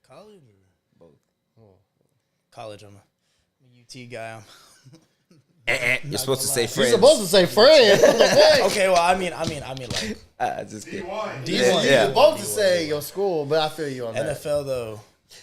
College or Both. college? I'm a UT guy. You're supposed to say You're friends. supposed to say friends. Okay, well, I mean, like Just kidding. D1. You're supposed to say your school, but I feel you on that. NFL though.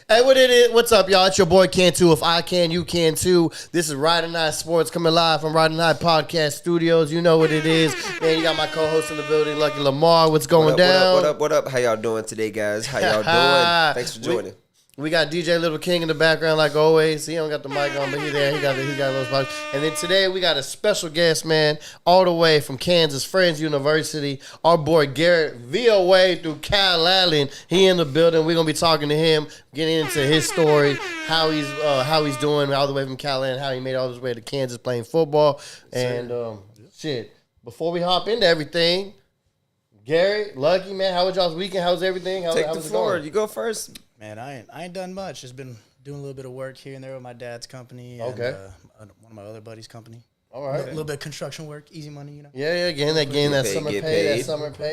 Hey, what it is? What's up, y'all? It's your boy Can Too. If I can, you can too. This is Ridin Sports coming live from Ridin Podcast Studios. You know what it is. Man, you got my co-host in the building, Lucky Lamar. What's going down? What up? How y'all doing today, guys? How y'all doing? Thanks for joining. We got DJ Little King in the background like always. He don't got the mic on, but he there. He got a little spot. And then today we got a special guest, man, all the way from Kansas Friends University. Our boy Garrett VOA through Calallen. He in the building. We're gonna be talking to him, getting into his story, how he's doing all the way from Calallen, how he made all his way to Kansas playing football. And shit. Before we hop into everything, Garrett, Lucky, man, how was y'all's weekend? How's everything? Take the floor. You go first. Man, I ain't done much. Just been doing a little bit of work here and there with my dad's company. And, Okay. One of my other buddies' company. All right. A little bit of construction work, easy money, you know. Yeah, getting that summer pay,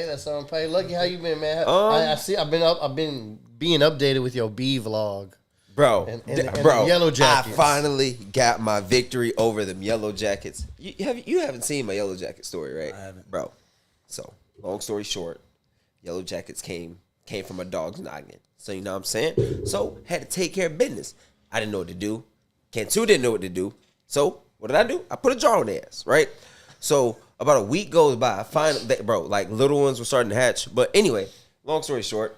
that summer pay. Lucky, how you been, man? I see. I've been being updated with your B vlog, bro. And bro, the Yellow Jackets. I finally got my victory over them Yellow Jackets. You haven't seen my Yellow Jacket story, right? I haven't, bro. So long story short, Yellow Jackets came from a dog's noggin. So you know what I'm saying? So had to take care of business. I didn't know what to do. Cantu didn't know what to do. So what did I do? I put a jar on their ass, right? So about a week goes by. I find that, bro, like little ones were starting to hatch. But anyway, long story short,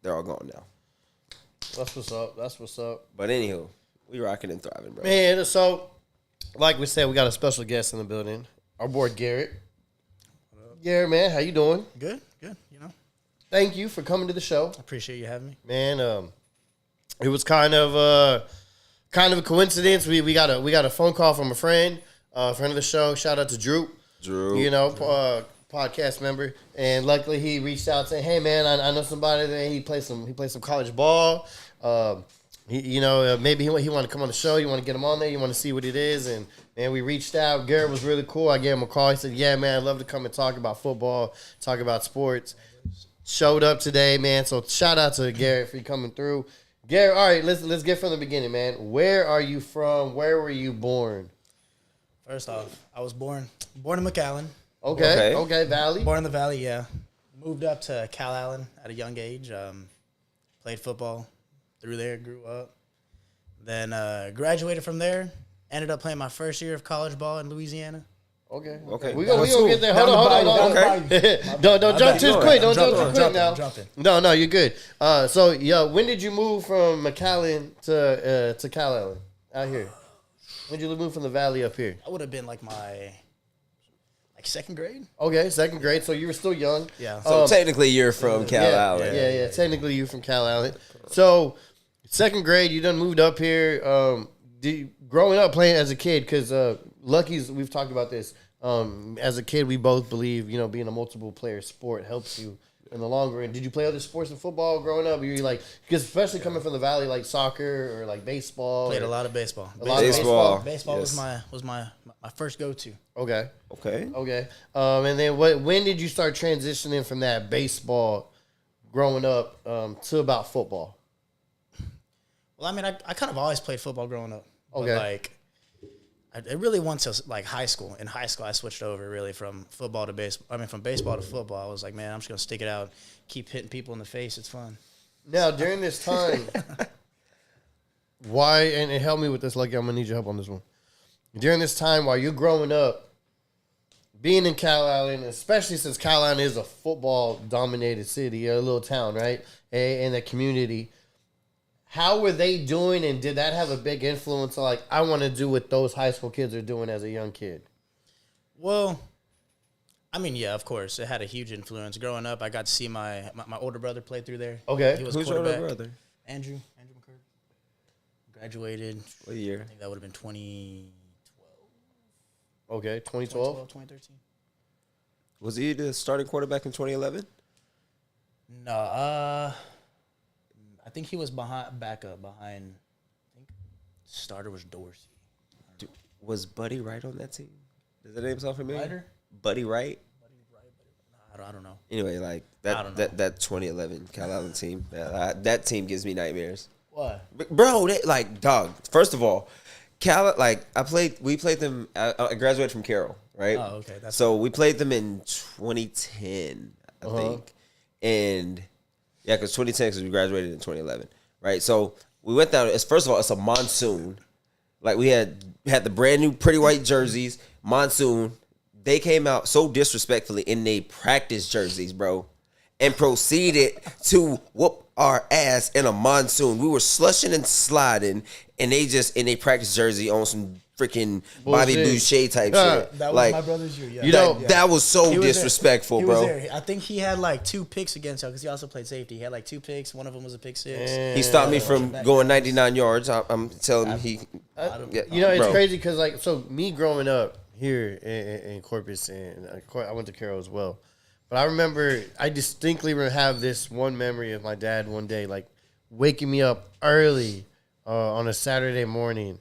they're all gone now. That's what's up. But anywho, we rocking and thriving, bro. Man, so like we said, we got a special guest in the building. Our boy Garrett. Garrett, man, how you doing? Good, you know. Thank you for coming to the show. I appreciate you having me. Man, it was kind of a coincidence. We got a phone call from a friend of the show. Shout out to Drew. You know, podcast member, and luckily he reached out saying, "Hey man, I know somebody that he plays some college ball. Maybe he want to come on the show. You want to get him on there. You want to see what it is." And man, we reached out. Garrett was really cool. I gave him a call. He said, "Yeah, man, I'd love to come and talk about football, talk about sports." Showed up today, man. So shout out to Garrett for coming through. Garrett, all right, let's get from the beginning, man. Where are you from? Where were you born? First off, I was born in McAllen. Okay, Valley. Born in the Valley, yeah. Moved up to Calallen at a young age. Played football through there, grew up. Then graduated from there. Ended up playing my first year of college ball in Louisiana. Okay. We gonna get there. Hold on. Okay. Don't jump too quick. Don't jump too quick now. Jumping. No, you're good. When did you move from McAllen to Calallen out here? When did you move from the Valley up here? I would have been like my second grade. Okay, second grade. So you were still young. Yeah. So technically you're from Calallen. Yeah. Technically you from Calallen. So second grade, you done moved up here. Growing up playing as a kid, because Lucky's, we've talked about this. As a kid, we both believe, being a multiple player sport helps you in the long run. Did you play other sports in football growing up? Were you because especially coming from the Valley, like soccer or like baseball? Played a lot of baseball. Baseball Yes. was my first go-to. Okay. And then when did you start transitioning from that baseball growing up to about football? Well, I mean, I kind of always played football growing up. Okay. But it really went to high school. In high school, I switched over really from football to baseball. I mean, from baseball to football. I was like, man, I'm just gonna stick it out, keep hitting people in the face. It's fun. Now, during this time, why? And help me with this, Lucky. I'm gonna need your help on this one. During this time, while you're growing up, being in Calallen, especially since Calallen is a football-dominated city, a little town, right, and a community. How were they doing, and did that have a big influence on, I want to do what those high school kids are doing as a young kid? Well, I mean, yeah, of course. It had a huge influence. Growing up, I got to see my older brother play through there. Okay. He was Who's your quarterback. older brother? Andrew McCurdy. Graduated. What year? I think that would have been 2012. Okay, 2012? 2013. Was he the starting quarterback in 2011? No, I think he was backup behind. I think starter was Dorsey. Was Buddy Wright on that team? Does that name sound familiar? Ryder? Buddy Wright? I don't know. Anyway, like I don't know. that 2011 Calallen team, that team gives me nightmares. What? Bro, they, like, dog. First of all, we played them. I graduated from Carroll, right? Oh, okay. So we played them in 2010, I think, and yeah, because 2010, because we graduated in 2011, right? So we went down. First of all, it's a monsoon. Like we had the brand new pretty white jerseys, monsoon. They came out so disrespectfully in their practice jerseys, bro, and proceeded to whoop our ass in a monsoon. We were slushing and sliding, and they just in a practice jersey on some freaking Bobby Boucher type shit. That was like, my brother's year. Yeah. You know, that was so disrespectful, he bro. Was there. I think he had like 2 picks against y'all because he also played safety. He had like 2 picks. One of them was a pick 6. He stopped me from going 99 yards. I'm telling him it's crazy because like so me growing up here in Corpus and I went to Carroll as well. But I remember, I distinctly have this one memory of my dad one day, like, waking me up early on a Saturday morning.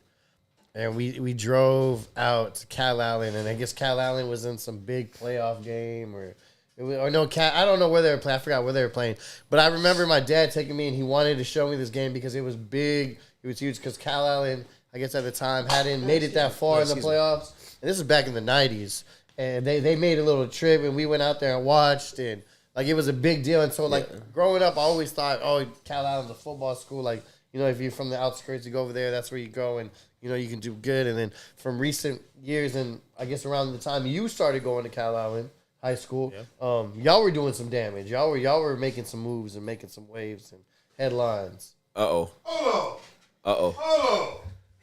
And we drove out to Calallen, and I guess Calallen was in some big playoff game. I don't know where they were playing. I forgot where they were playing. But I remember my dad taking me, and he wanted to show me this game because it was big. It was huge because Calallen, I guess at the time, hadn't made it that far in the playoffs. And this is back in the 90s. And they made a little trip, and we went out there and watched, and like it was a big deal. And so like growing up, I always thought, oh, Calallen's a football school. Like, you know, if you're from the outskirts, you go over there, that's where you go, and you know you can do good. And then from recent years, and I guess around the time you started going to Calallen High School, y'all were doing some damage. Y'all were making some moves and making some waves and headlines. Hold on.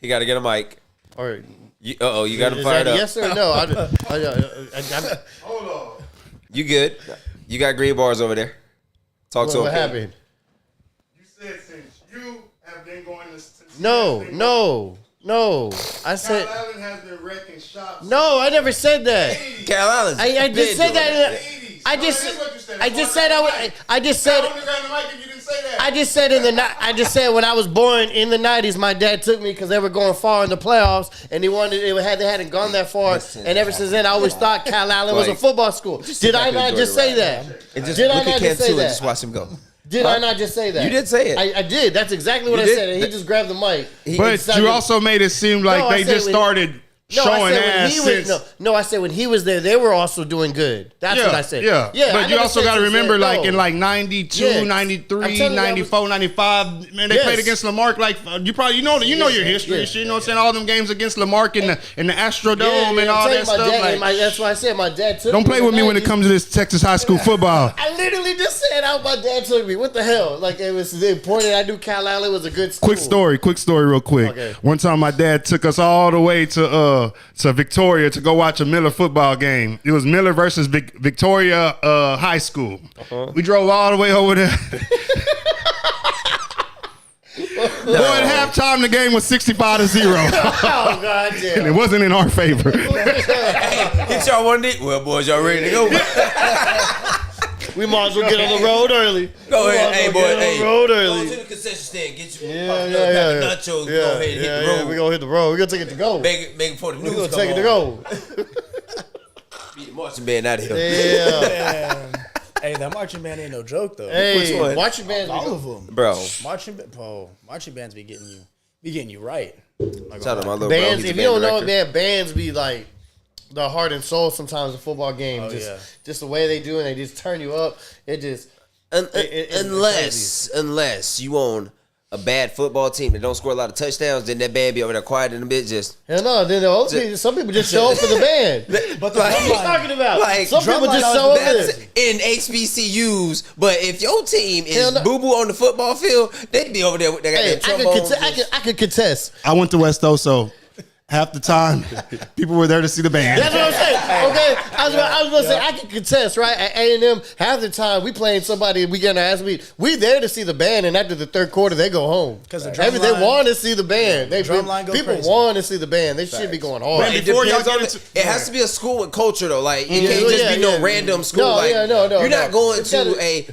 He got to get a mic. Or you got him fired up. Yes or no? Hold on. You good? You got green bars over there. Talk to him. What happened? You said since you have been going to... No. I said... Calallen has been wrecking shops. No, I never said that. Calallen's I just said that. I just said when I was born in the 90s, my dad took me because they were going far in the playoffs, and they hadn't gone that far. And ever since then, I always thought Calallen was a football school. Did I not just say that? Did I not just say that? Just watch him go. Did I not just say that? You did say it. I did. That's exactly what I said. And he just grabbed the mic. But you also made it seem like they just started showing ass. I said when he was there, they were also doing good. That's what I said. Yeah. But you also got to remember, like in like 92, 93, 94, 95, man, they played against Lamarck. Like you know your history. You know what I'm saying? All them games against Lamarck in the Astrodome and all that stuff. That's why I said my dad took me. Don't play with me when it comes to this Texas high school football. I literally just said how my dad took me. What the hell? Like it was important. I knew Calallen was a good school. Quick story real quick. Okay. One time my dad took us all the way to Victoria to go watch a Miller football game. It was Miller versus Victoria High School. We drove all the way over there. At halftime, the game was 65-0. Oh, God damn. And it wasn't in our favor. Get y'all one day. Well, boys, y'all ready to go? We might as well get on the road early. Go ahead. Hey, boy. Hey. Road early. Go to the concession stand. Get you Nachos. nachos. Go ahead and hit the road. We're going to hit the road. We're going to take it to go. Make it for the news. We're going to take it to go. Beat the marching band out of here. Yeah. Hey, that marching band ain't no joke, though. Hey, which one? Marching bands. All of them. Bro. Marching bands be getting you right. Like, Shout out my little bands, bro. if you don't know it, man, bands be like the heart and soul sometimes of football games. Just the way they do, and they just turn you up. It just unless you own a bad football team that don't score a lot of touchdowns, then that band be over there quiet in a bit. Just hell no. Then the other people, some people just show up for the band. But what are you talking about? Like, some people just show up in HBCUs. But if your team is boo boo on the football field, they'd be over there with their trombones. I could contest. I went to West Oso. Half the time, people were there to see the band. That's what I'm saying. Okay, I was going to say I can contest, right? At A&M, half the time we playing somebody, we getting our ass beat. We there to see the band, and after the third quarter, they go home because they want to see the band. People want to see the band. They should be going hard. It has to be a school with culture, though. Like it can't just be no random school. No. You're not going to a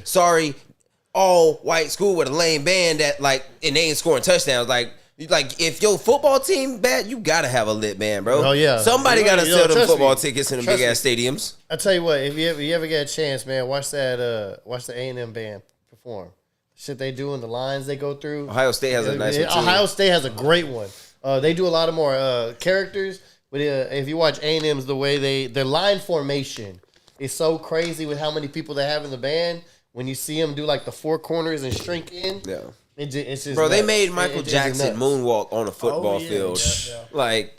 all white school with a lame band that and they ain't scoring touchdowns. Like, Like, if your football team bad, you gotta have a lit band, bro. Oh, yeah. Somebody Yo, gotta sell them trust football me. tickets in them Trust big ass stadiums. I tell you what, if you ever get a chance, man, watch the A&M band perform. Shit they do and the lines they go through. Ohio State has a nice one too. Ohio State has a great one. They do a lot of more characters, but if you watch A&M's, the way their line formation is so crazy with how many people they have in the band. When you see them do like the four corners and shrink in, Yeah. It's just Bro, they nuts. made Michael It's Jackson nuts. moonwalk on a football yeah, field. yeah. Like,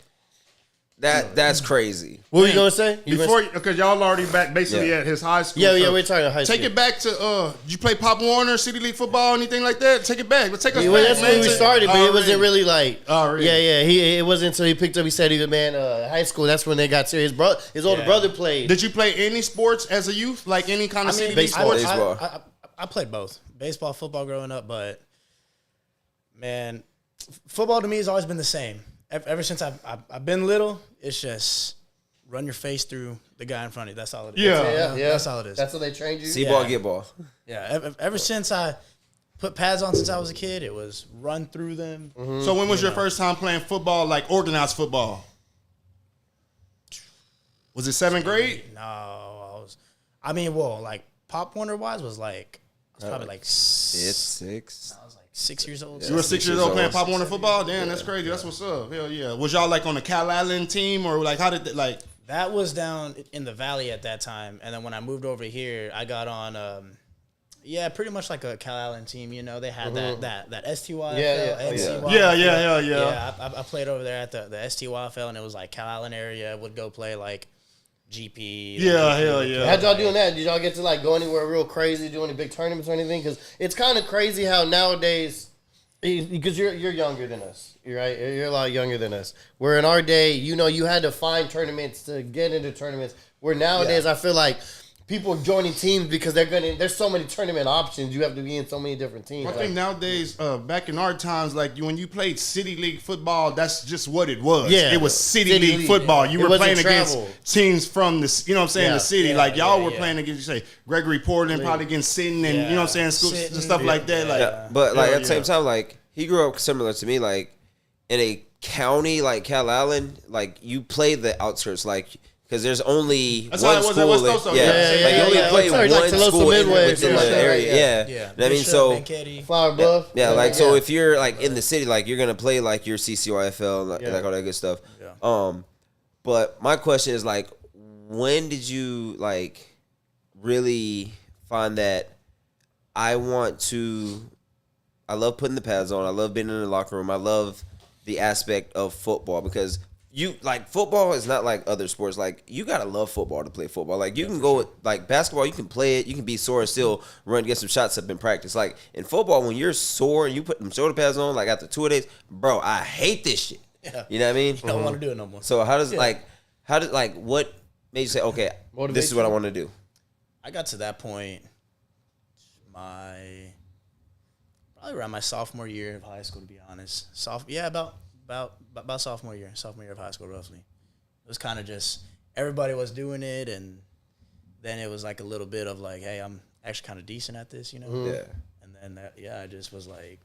that's crazy. What were you gonna say? Because y'all already back basically Yeah. at his high school. Yeah, so we're talking high school. Take it back to did you play Pop Warner, City League football, anything like that? Take it back. Let's take us Well, back, that's man. when we started, but it wasn't really like. Oh, really? Yeah. It wasn't until he picked up. He said he was high school. That's when they got serious. His older brother played. Did you play any sports as a youth? Like any kind of City League baseball. sports? Baseball. I played both baseball, football growing up, but man, football to me has always been the same. Ever since I've been little, it's just run your face through the guy in front of you. That's all it is. Yeah. That's all it is. That's how they trained you. See ball, Yeah. get ball. Yeah, ever since I put pads on since I was a kid, it was run through them. So when was your first time playing football, like organized football? Was it 7th grade? No, like Pop Warner wise was like, I was probably like It's 6. I was like 6 years old. You were 6 years old playing Pop Warner Six, football? Damn, that's crazy. That's what's up. Hell yeah. Was y'all like on the Calallen team or like how did that like? That was down in the valley at that time, and then when I moved over here, I got on, pretty much like a Calallen team. You know, they had that STYFL, NCYFL. Yeah. I played over there at the STYFL, and it was like Calallen area. Would go play like GP. Yeah, hell yeah. How'd y'all doing that? Did y'all get to like go anywhere real crazy, do any big tournaments or anything? Because it's kind of crazy how nowadays, because you're younger than us, right? You're a lot younger than us. Where in our day, you had to find tournaments to get into tournaments. Where nowadays, I feel like people are joining teams because there's so many tournament options. You have to be in so many different teams. I think nowadays, back in our times, like when you played City League football, that's just what it was. Yeah. It was City League football. You It were wasn't playing travel. against teams from the, you know what I'm saying, Yeah. the city. Yeah, like y'all yeah, were yeah. playing against, you say, Gregory Portland, probably against Sitton and, you know what I'm saying, schools and Sitton, stuff like that. Like, Yeah, but like hell at the same time, like he grew up similar to me, like in a county like Calallen, like you play the outskirts, like because there's only That's how one it was at school. West in- Coast, though. yeah, Yeah, like you only yeah. play It's like one Tulsa school Midway, within something the like that, area. yeah. Yeah, I mean, Bishop, so Kankakee. Flower Bluff. yeah, like so if you're like in the city, like you're gonna play like your CCYFL and like all that good stuff. Yeah. But my question is like, when did you like really find that I love putting the pads on. I love being in the locker room. I love the aspect of football because football is not like other sports. Like you gotta love football to play football. Like you can go with like basketball, you can play it, you can be sore and still run, get some shots up in practice. Like in football, when you're sore and you put them shoulder pads on, like after 2 days, bro, I hate this shit. Yeah. You know what I mean? Don't want to do it no more. So what made you say, okay, this is what I want to do? I got to that point probably around my sophomore year of high school, to be honest. About sophomore year of high school, roughly. It was kind of just everybody was doing it, and then it was like a little bit of like, hey, I'm actually kind of decent at this, you know. Yeah. And then I just was like,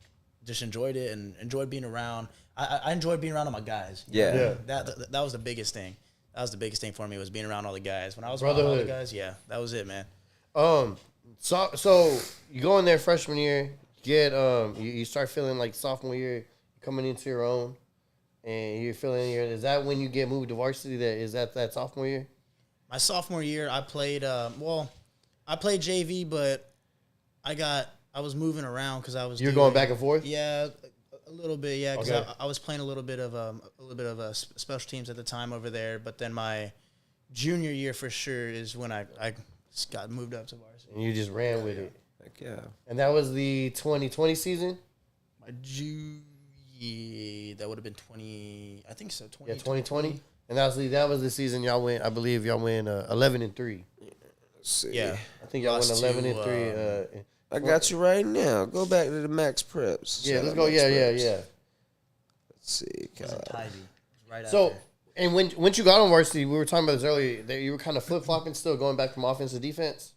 just enjoyed it and enjoyed being around. I enjoyed being around all my guys. you Yeah. know? That was the biggest thing. That was the biggest thing for me was being around all the guys. When I was around all the guys, that was it, man. So you go in there freshman year, you start feeling like sophomore year coming into your own, and you're feeling is that when you get moved to varsity? That sophomore year? My sophomore year, I played. I played JV, but I was moving around because I was. You're going back and forth. Yeah, a little bit. Yeah, because Okay. I was playing a little bit of special teams at the time over there. But then my junior year for sure is when I got moved up to varsity. And you just ran with it. Like, yeah. And that was the 2020 season? My that would have been 20. I think so. 20. Yeah, 2020. And that was the season y'all went, I believe y'all went 11-3. Let's see. Yeah, I think y'all went Lost 11-3. I got you right now. Go back to the Max Preps. Yeah, Shout let's out go. Max Yeah. Preps. Let's see. it was in Tybee. Right So, after. and once you got on varsity, we were talking about this earlier, that you were kind of flip-flopping still, going back from offense to defense?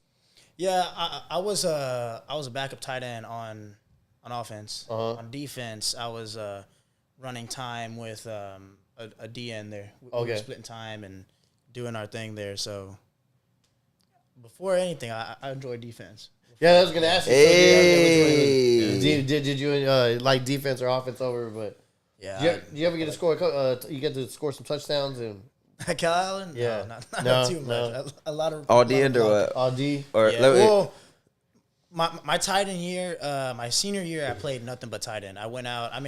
Yeah, I was a backup tight end on offense. Uh-huh. On defense, I was running time with a DN there. We Okay. were splitting time and doing our thing there. So before anything, I enjoy defense. Yeah, I was gonna ask you. Hey. Did you like defense or offense over? But Yeah. do you ever get to score? You get to score some touchdowns and Calallen? Yeah. No, not No, too much. no. A lot of All lot the of end or blocking. what? all D. Or Yeah. let me- Well, my tight end year, my senior year, I played nothing but tight end. I went out on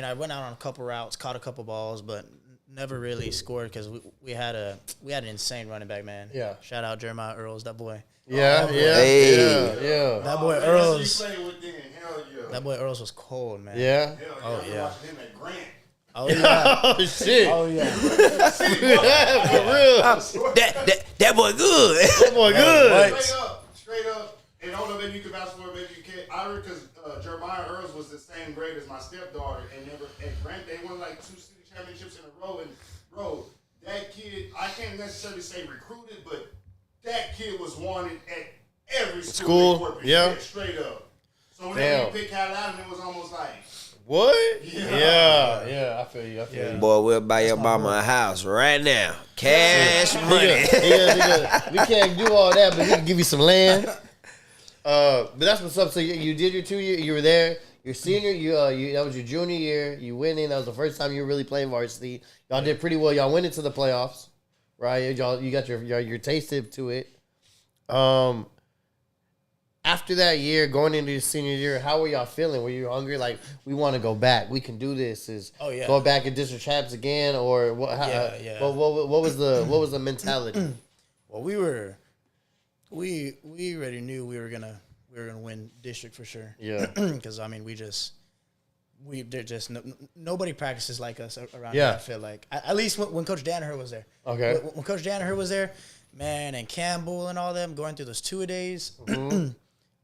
a couple routes, caught a couple balls, but never really scored because we had an insane running back, man. Yeah. Shout out Jeremiah Earls, that boy. Yeah, Hey. yeah. That boy man, that's who Earls. you played with then. Hell yeah. That boy Earls was cold, man. Yeah. Hell Oh, I'm yeah. watching him at Grant. Oh yeah. Oh shit! Oh yeah. Yeah, for real. That boy good. That boy good. Straight up. And I don't know, maybe you can vouch for it, maybe you can't. I heard because Jeremiah Earls was the same grade as my stepdaughter, and never at Grant they won like 2 city championships in a row. And bro, that kid, I can't necessarily say recruited, but that kid was wanted at every school. in Corpus. Yeah. Straight up. So whenever Damn. you pick Calallen, it was almost like, What? Yeah. Yeah. I feel you. Yeah. Boy, we'll buy your mama a house right now. Cash money. We can't do all that, but we can give you some land. But that's what's up. So you did your 2 year. You were there. Your senior, that was your junior year. You went in. That was the first time you were really playing varsity. Y'all did pretty well. Y'all went into the playoffs, right? You got your taste to it. After that year, going into your senior year, how were y'all feeling? Were you hungry? Like, we want to go back. We can do this. Oh, yeah. Go back in district champs again, or what? Yeah. What was the mentality? Well, we already knew we were gonna win district for sure. Yeah. Because nobody practices like us around Yeah. here. I feel like at least when Coach Danaher was there. Okay. When Coach Danaher was there, man, and Campbell and all them going through those 2 days. Mm-hmm.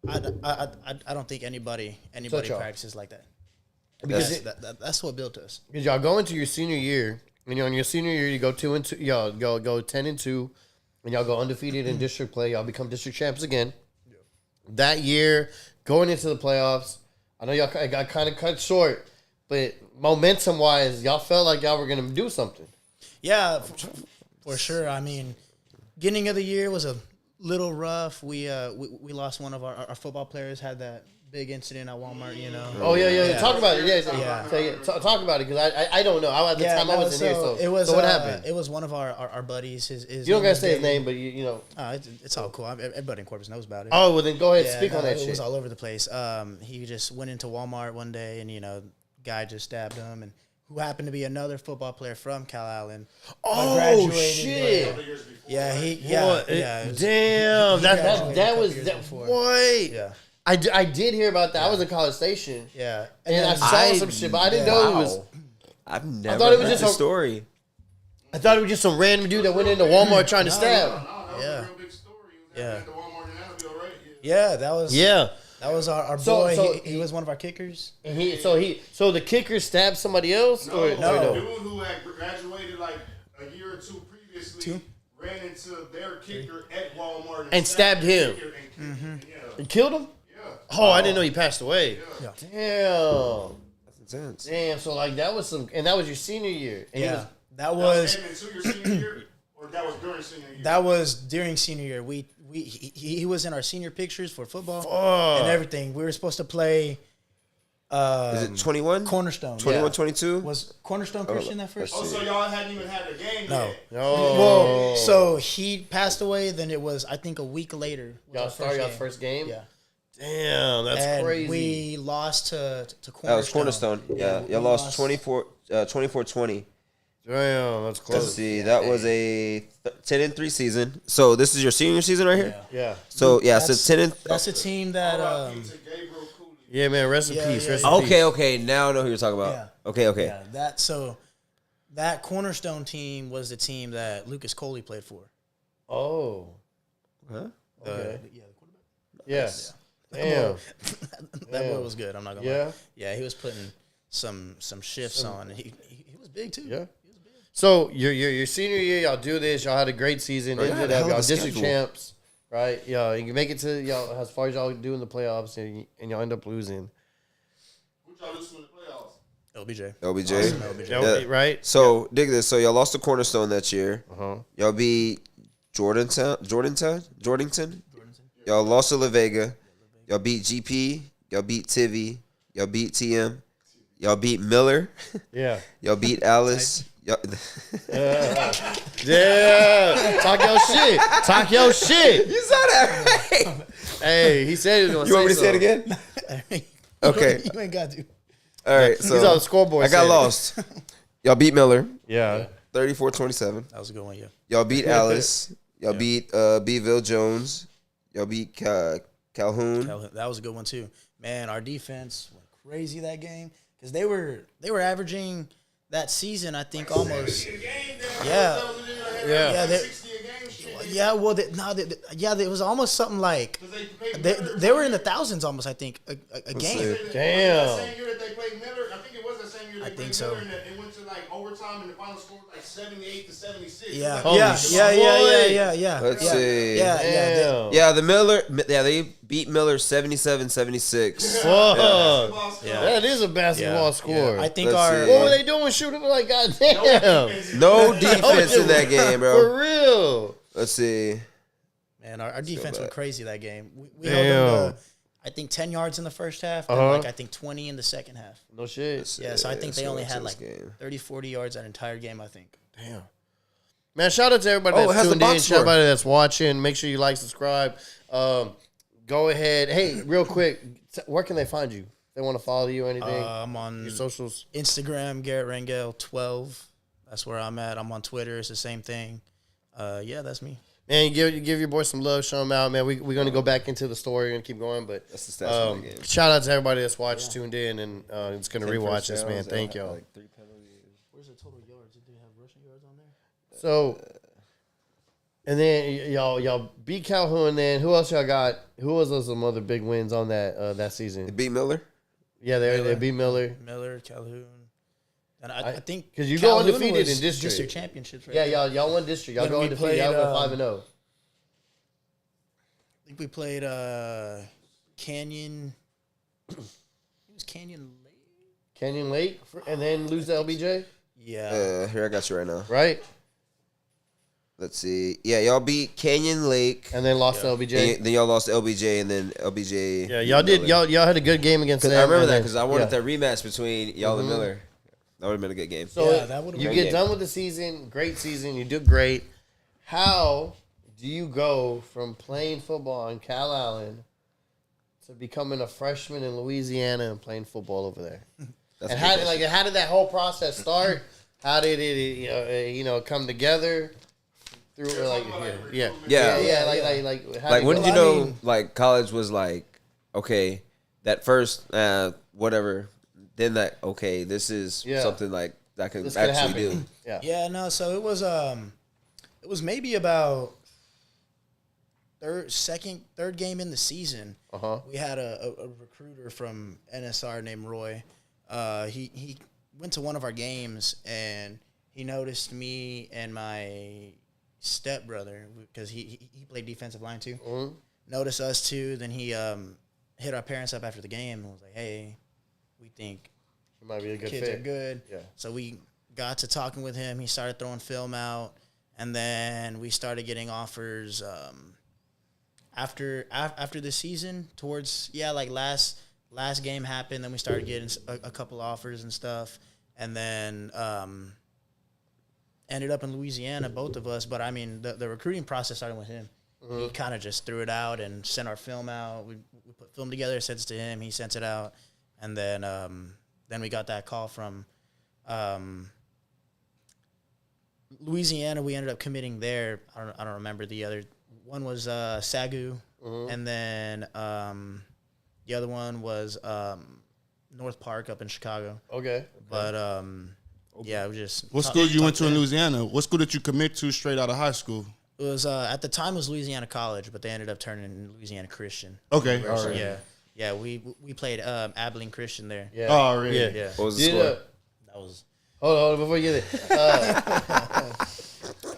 I don't think anybody Such a- practices like that. Because That's what built us. Because y'all go into your senior year, and in your senior year you go 2-2, y'all go 10-2, and y'all go undefeated in district play. Y'all become district champs again. Yeah. That year, going into the playoffs, I know y'all got kind of cut short, but momentum wise, y'all felt like y'all were gonna do something. Yeah, for sure. I mean, beginning of the year was a little rough. We lost one of our football players. Had that big incident at Walmart. You know. Oh yeah. Talk about it. Yeah. Yeah. Talk about it because I don't know. At the time I wasn't here. So it was. So what happened? It was one of our buddies. His You don't gotta say his name, but you know. It's all cool. Everybody in Corpus knows about it. Oh well, then go ahead. Yeah, Speak on that it shit. was all over the place. He just went into Walmart one day, and guy just stabbed him, and who happened to be another football player from Calallen. Oh graduated, shit! Yeah, What? yeah. Damn, that graduated was a couple years that. before. What? Yeah, I did hear about that. I was in College Station. yeah. And I saw some shit, but I didn't know it was. I've never thought it was heard just the a- story. I thought it was just some random dude that went into Walmart trying to stab. no, that was Yeah. a real big story. He was Yeah. at the Walmart in Annabelle, right? Yeah, that was Yeah. that was our So- boy. so he was one of our kickers. And so the kicker stabbed somebody else, No, or the no. dude who had graduated like a year or two previously ran into their kicker at Walmart And stabbed the him. kicker and yeah. and killed him. Yeah. Oh, I didn't know he passed away. Yeah. Damn. That's intense. Damn. So like that was and that was your senior year. And he Yeah, was- that was And into your senior year, or that was during senior year. that was during senior year. He was in our senior pictures for football Fuck. and everything. We were supposed to play. Is it 21? Cornerstone? 21, yeah. 22? Was Cornerstone Christian that first? Oh, so y'all hadn't even had a game No. yet. No. Well, so he passed away. Then it was, I think, a week later. was Y'all our started y'all's game. first game. Yeah, Damn, that's and crazy. we lost to Cornerstone. That was Cornerstone. Yeah, we y'all lost 24-20. Damn, that's Let's close. see. That was a 10-3 season. So this is your senior season right here? Yeah. Yeah. So, yeah, so That's- 10 and... That's a team that. R.I.P. to Gabriel Cooley. Yeah, man. Rest in Yeah, peace. yeah, Rest in yeah. peace. Okay. Now I know who you're talking about. Yeah. Okay. Yeah, that Cornerstone team was the team that Lucas Coley played for. Oh. Huh? Okay. Yeah, the quarterback. Yes. Damn. That boy was good. I'm not gonna Yeah. lie. Yeah, he was putting some shifts on. And he was big too. Yeah. So your senior year, y'all do this. Y'all had a great season. Bro, y'all Ended had a up hell of y'all a district schedule. champs, right? Yeah, you can make it to y'all as far as y'all do in the playoffs, and y'all end up losing. Who y'all lose to in the playoffs? LBJ. LBJ. LBJ. Right? So dig this. So y'all lost the cornerstone that year. Uh-huh. Y'all beat Jordanton. Y'all lost to La Vega. Y'all beat GP. Y'all beat Tivy. Y'all beat TM. Y'all beat Miller. Yeah. Y'all beat Alice. Y'all, Yeah. Talk your shit. Talk your shit. you saw that right? Hey, he said he was going to You want me to say it again? Okay. You ain't got to. All right. So He's on the scoreboard. I got saying it. lost. Y'all beat Miller. Yeah. 34-27. That was a good one, yeah. Y'all beat Alice. Y'all beat Beeville Jones. Y'all beat Calhoun. That was a good one too. Man, our defense went crazy that game because they were averaging that season, I think, almost. Yeah. Yeah, well, it was almost something like they were in the thousands almost, I think, a game. Damn. Same year that they played Miller, I think it was the same year they played think so. Miller, and it went to like overtime, and the final score was like 78-76. Yeah, Holy yeah. shit. Let's see. Damn. Yeah, they beat Miller 77-76. Fuck. Yeah. That is a basketball score. I think Let's our see. What were they doing shooting like goddamn? No defense in that game, bro. For real. Let's see. man, our defense went crazy that game. We Damn. held them to, I think, 10 yards in the first half, and Uh-huh. I think 20 in the second half. No shit. Yeah, so I think they let's only go had to like this game. 30, 40 yards that entire game, I think. Damn. Man, shout out to everybody Oh, it that's has the tuned in. box Shout score. out to everybody that's watching. Make sure you like, subscribe. Go ahead. Hey, real quick, where can they find you? They want to follow you or anything? I'm on Your socials? Instagram, Garrett Rangel 12. That's where I'm at. I'm on Twitter. It's the same thing. Yeah, that's me. Man, give your boy some love. Show him out, man. We're going to go back into the story. We're going to keep going. But That's the stats from the game. shout out to everybody that's watched, tuned in, and it's going to rewatch this, man. Thank y'all. Where's the total yards? Did they have rushing yards on there? So, and then y'all beat Calhoun. Then who else y'all got? Who was some other big wins on that They season? beat Miller. Yeah, they beat Miller. Miller, Calhoun. And I think because you go Calhoun undefeated was in district. championships, right? Yeah, y'all won district. Y'all When go we undefeated. Y'all played, go 5-0. I think we played Canyon. It was Canyon Lake. Canyon Lake, and then lose to LBJ, Yeah. Here, I got you right now. right? Let's see. Yeah, y'all beat Canyon Lake. And then lost to LBJ. Then y'all lost to LBJ, and then LBJ. Yeah, y'all did. Y'all had a good game against them. I remember and that then- because I wanted yeah. that rematch between y'all and Miller. That would have been a good game. So Yeah, that would've you been get great. done with the season, great season. You did great. How do you go from playing football in Calallen to becoming a freshman in Louisiana and playing football over there? That's And a good how did that whole process start? How did it come together? Through like Yeah. how Like, did when it did you go? know, like, college was like, okay, that first, whatever, then that, okay, this is Yeah. something like that I can This could actually happen. do. Yeah. Yeah, no, so it was maybe about third game in the season. Uh-huh. We had a recruiter from NSR named Roy. He went to one of our games and he noticed me and my stepbrother because he played defensive line too. Mhm. Noticed us too. Then he hit our parents up after the game and was like, "Hey, we think It might be a good kids fit. are good." Yeah. So we got to talking with him. He started throwing film out, and then we started getting offers after the season. Towards like last game happened. Then we started getting a couple offers and stuff, and then ended up in Louisiana, both of us. But I mean, the recruiting process started with him. He kind of just threw it out and sent our film out. We put film together, sent it to him. He sent it out, and then we got that call from Louisiana. We ended up committing there. I don't remember the other one was Sagu, and then the other one was North Park up in Chicago. Okay. But yeah, it was just What school you went to in Louisiana? What school did you commit to straight out of high school? It was at the time it was Louisiana College, but they ended up turning Louisiana Christian. Okay, University. all right. Yeah. We played Abilene Christian there. Yeah. Oh, really? Yeah. Yeah. What was the Did, score? That was hold on, before you get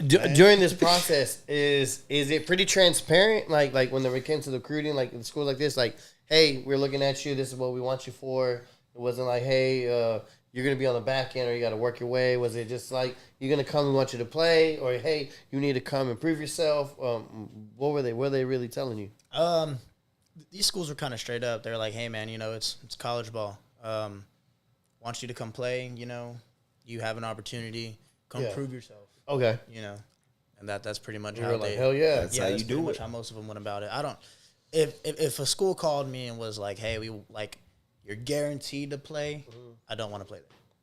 it. During this process, is it pretty transparent? Like when it came to the recruiting, like in schools like this, like, hey, we're looking at you. This is what we want you for. It wasn't like, hey, you're going to be on the back end or you got to work your way? Was it just like you're going to come and want you to play, or hey, you need to come and prove yourself? What were they? Were they really telling you? These schools were kind of straight up. They're like, hey man, it's college ball. Want you to come play. You have an opportunity. Come prove yourself. Okay. And that's pretty much You how were like, hell yeah. That's how you do much it. how most of them went about it. I don't. If a school called me and was like, hey, you're guaranteed to play, I don't want to play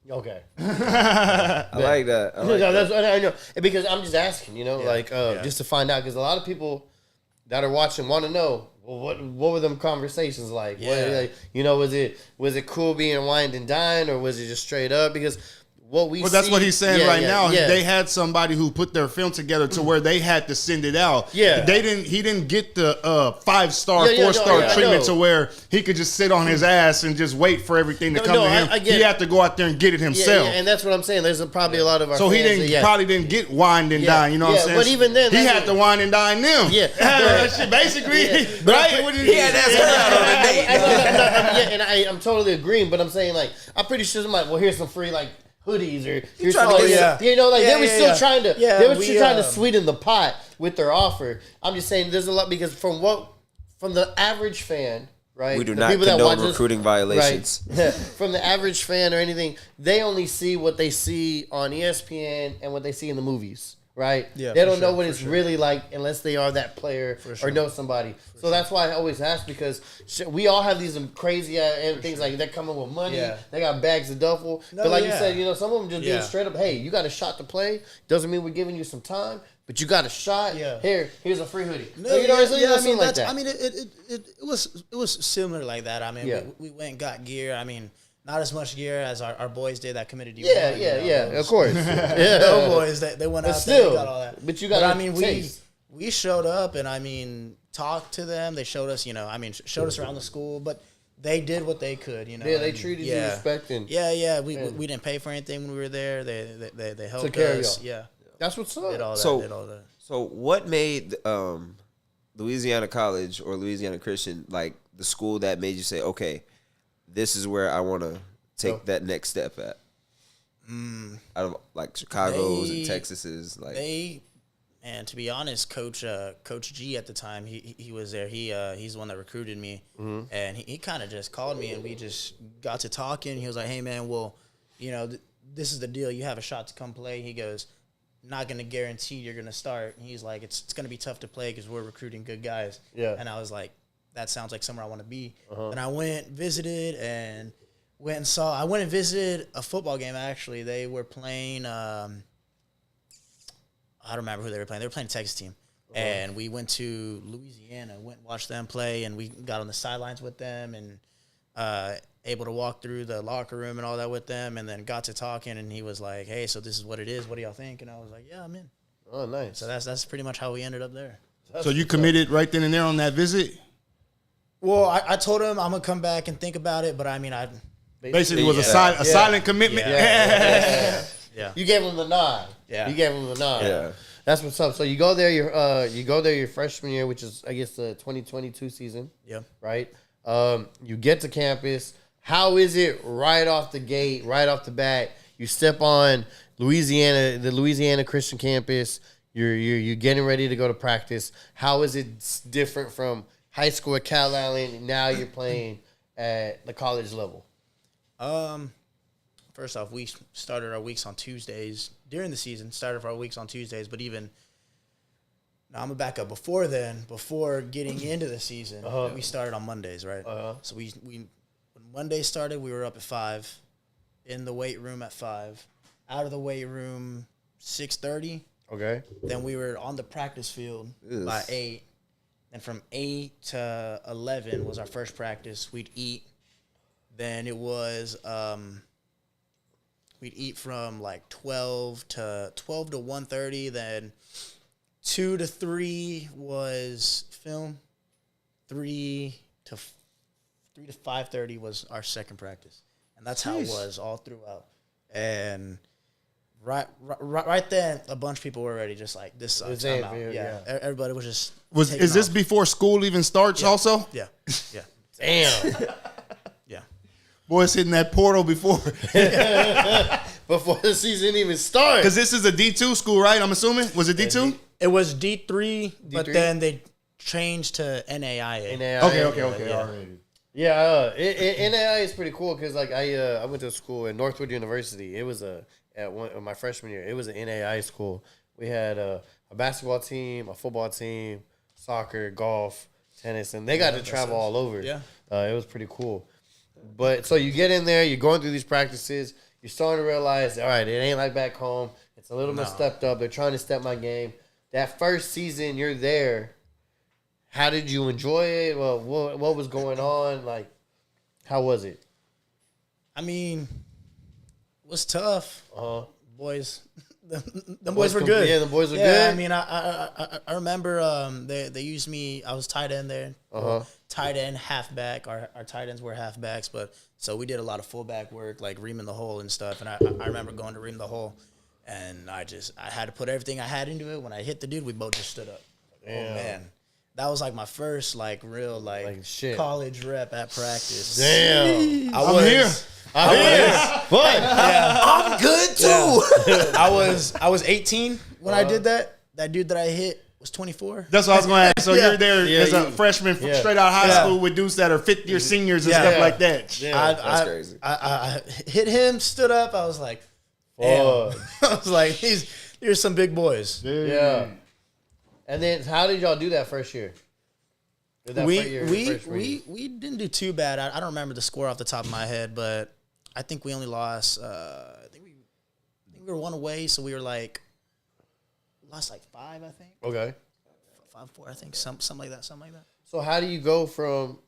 there. Okay. I like that. I like That's that. I know, because I'm just asking, just to find out, because a lot of people that are watching want to know, well, what were them conversations like? Yeah. Was it cool being wined and dined, or was it just straight up? Because that's what he's saying now. Yeah. They had somebody who put their film together to where they had to send it out. Yeah. He didn't get the 5-star, 4-star I treatment know. to where he could just sit on his ass and just wait for everything to come to him. I get He it. had to go out there and get it himself. Yeah, and that's what I'm saying. There's probably a lot of our So he fans probably didn't get wined and dined. You know what I'm saying? But even then, he had to wine and dine them. Yeah. Basically, But right? He had to ask her out on a date. and I'm totally agreeing, but I'm saying, like, I'm pretty sure somebody, well, here's some free, like, hoodies, or here's trying some, to get- they were still trying to, Yeah, they were we, still trying to sweeten the pot with their offer. I'm just saying, there's a lot, because from the average fan, right? We do the not people that condone watch this, recruiting violations. right? From the average fan or anything, they only see what they see on ESPN and what they see in the movies. Right? Yeah, they for don't know sure, what for it's sure. really like unless they are that player sure. or know somebody. So that's why I always ask, because we all have these crazy things like they're coming with money. Yeah. They got bags of duffel. No, but like you yeah. said, some of them just being Yeah. straight up, hey, you got a shot to play. Doesn't mean we're giving you some time, but you got a shot. Yeah. Here's a free hoodie. No, So, you know what I'm saying? I mean, Something like that. I mean, it was similar like that. I mean, Yeah. we went and got gear. I mean, not as much gear as our boys did that committed to yeah, of course. No boys, they went But out still, there and got all that. but you got I a mean, taste. we showed up and I mean, talked to them. They showed us, showed us around the school, but they did what they could, Yeah, they and, treated you respecting. Yeah. We didn't pay for anything when we were there. They helped Took care of us. y'all. Yeah. That's what's up. Did all that. So- did all that. So what made Louisiana College or Louisiana Christian like the school that made you say, okay, this is where I want to take that next step at? Out of like Chicago's and Texas's, like And to be honest, Coach G at the time, he was there. He's the one that recruited me, and he kind of just called me, and we just got to talking. He was like, "Hey man, well, this is the deal. You have a shot to come play." He goes, "Not going to guarantee you're going to start." And he's like, "It's going to be tough to play because we're recruiting good guys." Yeah. And I was like, "That sounds like somewhere I want to be." And I went, visited, and I went and visited a football game. Actually, they were playing. I don't remember who they were playing. They were playing a Texas team. And we went to Louisiana, went and watched them play, and we got on the sidelines with them and able to walk through the locker room and all that with them, and then got to talking, and he was like, "Hey, so this is what it is. What do y'all think?" And I was like, "Yeah, I'm in." Oh, nice. So that's pretty much how we ended up there. So you committed right then and there on that visit? Well, I told him I'm going to come back and think about it, but I mean, Basically, it was a silent commitment. yeah. You gave him the nod. Yeah. You gave him the nod. Yeah. That's what's up. So you go there your freshman year, which is I guess the 2022 season, Yeah. right? You get to campus. How is it right off the gate, right off the bat? You step on the Louisiana Christian campus. You're getting ready to go to practice. How is it different from high school at Calallen? Now you're playing at the college level. First off, we started our weeks on Tuesdays during the season. Started our weeks on Tuesdays, but even now I'm gonna back up. Before then, before getting into the season, we started on Mondays, right? So we when Monday started, we were up at 5, in the weight room at 5, out of the weight room 6:30. Okay. Then we were on the practice field by 8. And from 8 to 11 was our first practice. We'd eat. Then it was we'd eat from like 12 to 1:30. Then 2 to 3 was film. 3 to 5:30 was our second practice, and that's how it was all throughout. And right then, a bunch of people were already just like, "This sucks." I'm out. Yeah, everybody was just. Is this before school even starts? Also, Yeah. Damn. Yeah. Boys hitting that portal before. Before the season even started. Because this is a D2 school, right? I'm assuming. Was it D2? It was D3, but D3? then they changed to NAIA. Okay. Yeah. All right. Yeah, NAI is pretty cool because like I went to school at Northwood University. It was my freshman year. It was an NAI school. We had a basketball team, a football team, soccer, golf, tennis, and they got to travel all over. Yeah. It was pretty cool. But so you get in there, you're going through these practices, you're starting to realize, all right, it ain't like back home. It's a little bit stepped up. They're trying to step my game. That first season you're there, how did you enjoy it? Well, what was going on? Like, how was it? I mean, it was tough. Boys, the boys were com- good. yeah, the boys were good. I mean, I remember they used me. I was tight end there. Tight end, halfback. Our tight ends were halfbacks, but so we did a lot of fullback work, like reaming the hole and stuff. And I remember going to ream the hole, and I had to put everything I had into it. When I hit the dude, we both just stood up. Like, oh man. That was like my first real shit. college rep at practice. Damn. I'm here. What? I'm good too. I was 18 when I did that. That dude that I hit was 24. That's what I was going to ask. So you're there as a you- freshman yeah. straight out of high school with dudes that are fifth-year seniors and stuff like that. Yeah. That's crazy. I hit him, stood up. I was like, damn. I was like, here's some big boys. Yeah. And then how did y'all do that first year? We didn't do too bad. I don't remember the score off the top of my head, but I think we only lost. I think we were one away, so we were lost like 5. I think Okay. 5-4. I think something like that. So how do you go from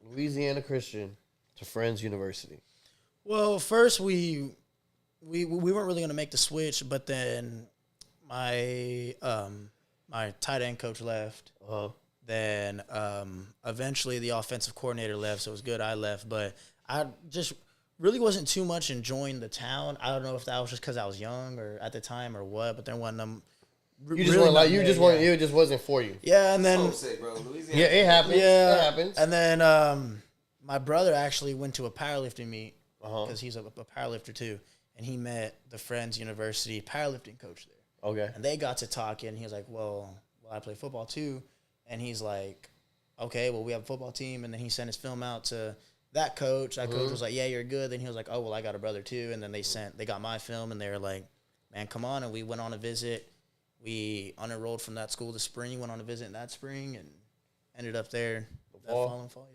Louisiana Christian to Friends University? Well, first we weren't really gonna make the switch, but then my tight end coach left. Then eventually the offensive coordinator left, so it was good I left. But I just really wasn't too much enjoying the town. I don't know if that was just because I was young or at the time or what. But then when You just wasn't for you. Yeah, and then Homesick, bro. Louisiana. Yeah, it happens. yeah, It happens. and then my brother actually went to a powerlifting meet because he's a powerlifter too, and he met the Friends University powerlifting coach there. Okay. And they got to talking. He was like, well, I play football too. And he's like, okay, well, we have a football team. And then he sent his film out to that coach. That coach was like, yeah, you're good. Then he was like, oh, well, I got a brother too. And then they got my film, and they were like, man, come on. And we went on a visit. We unenrolled from that school this spring, went on a visit in that spring, and ended up there that following fall,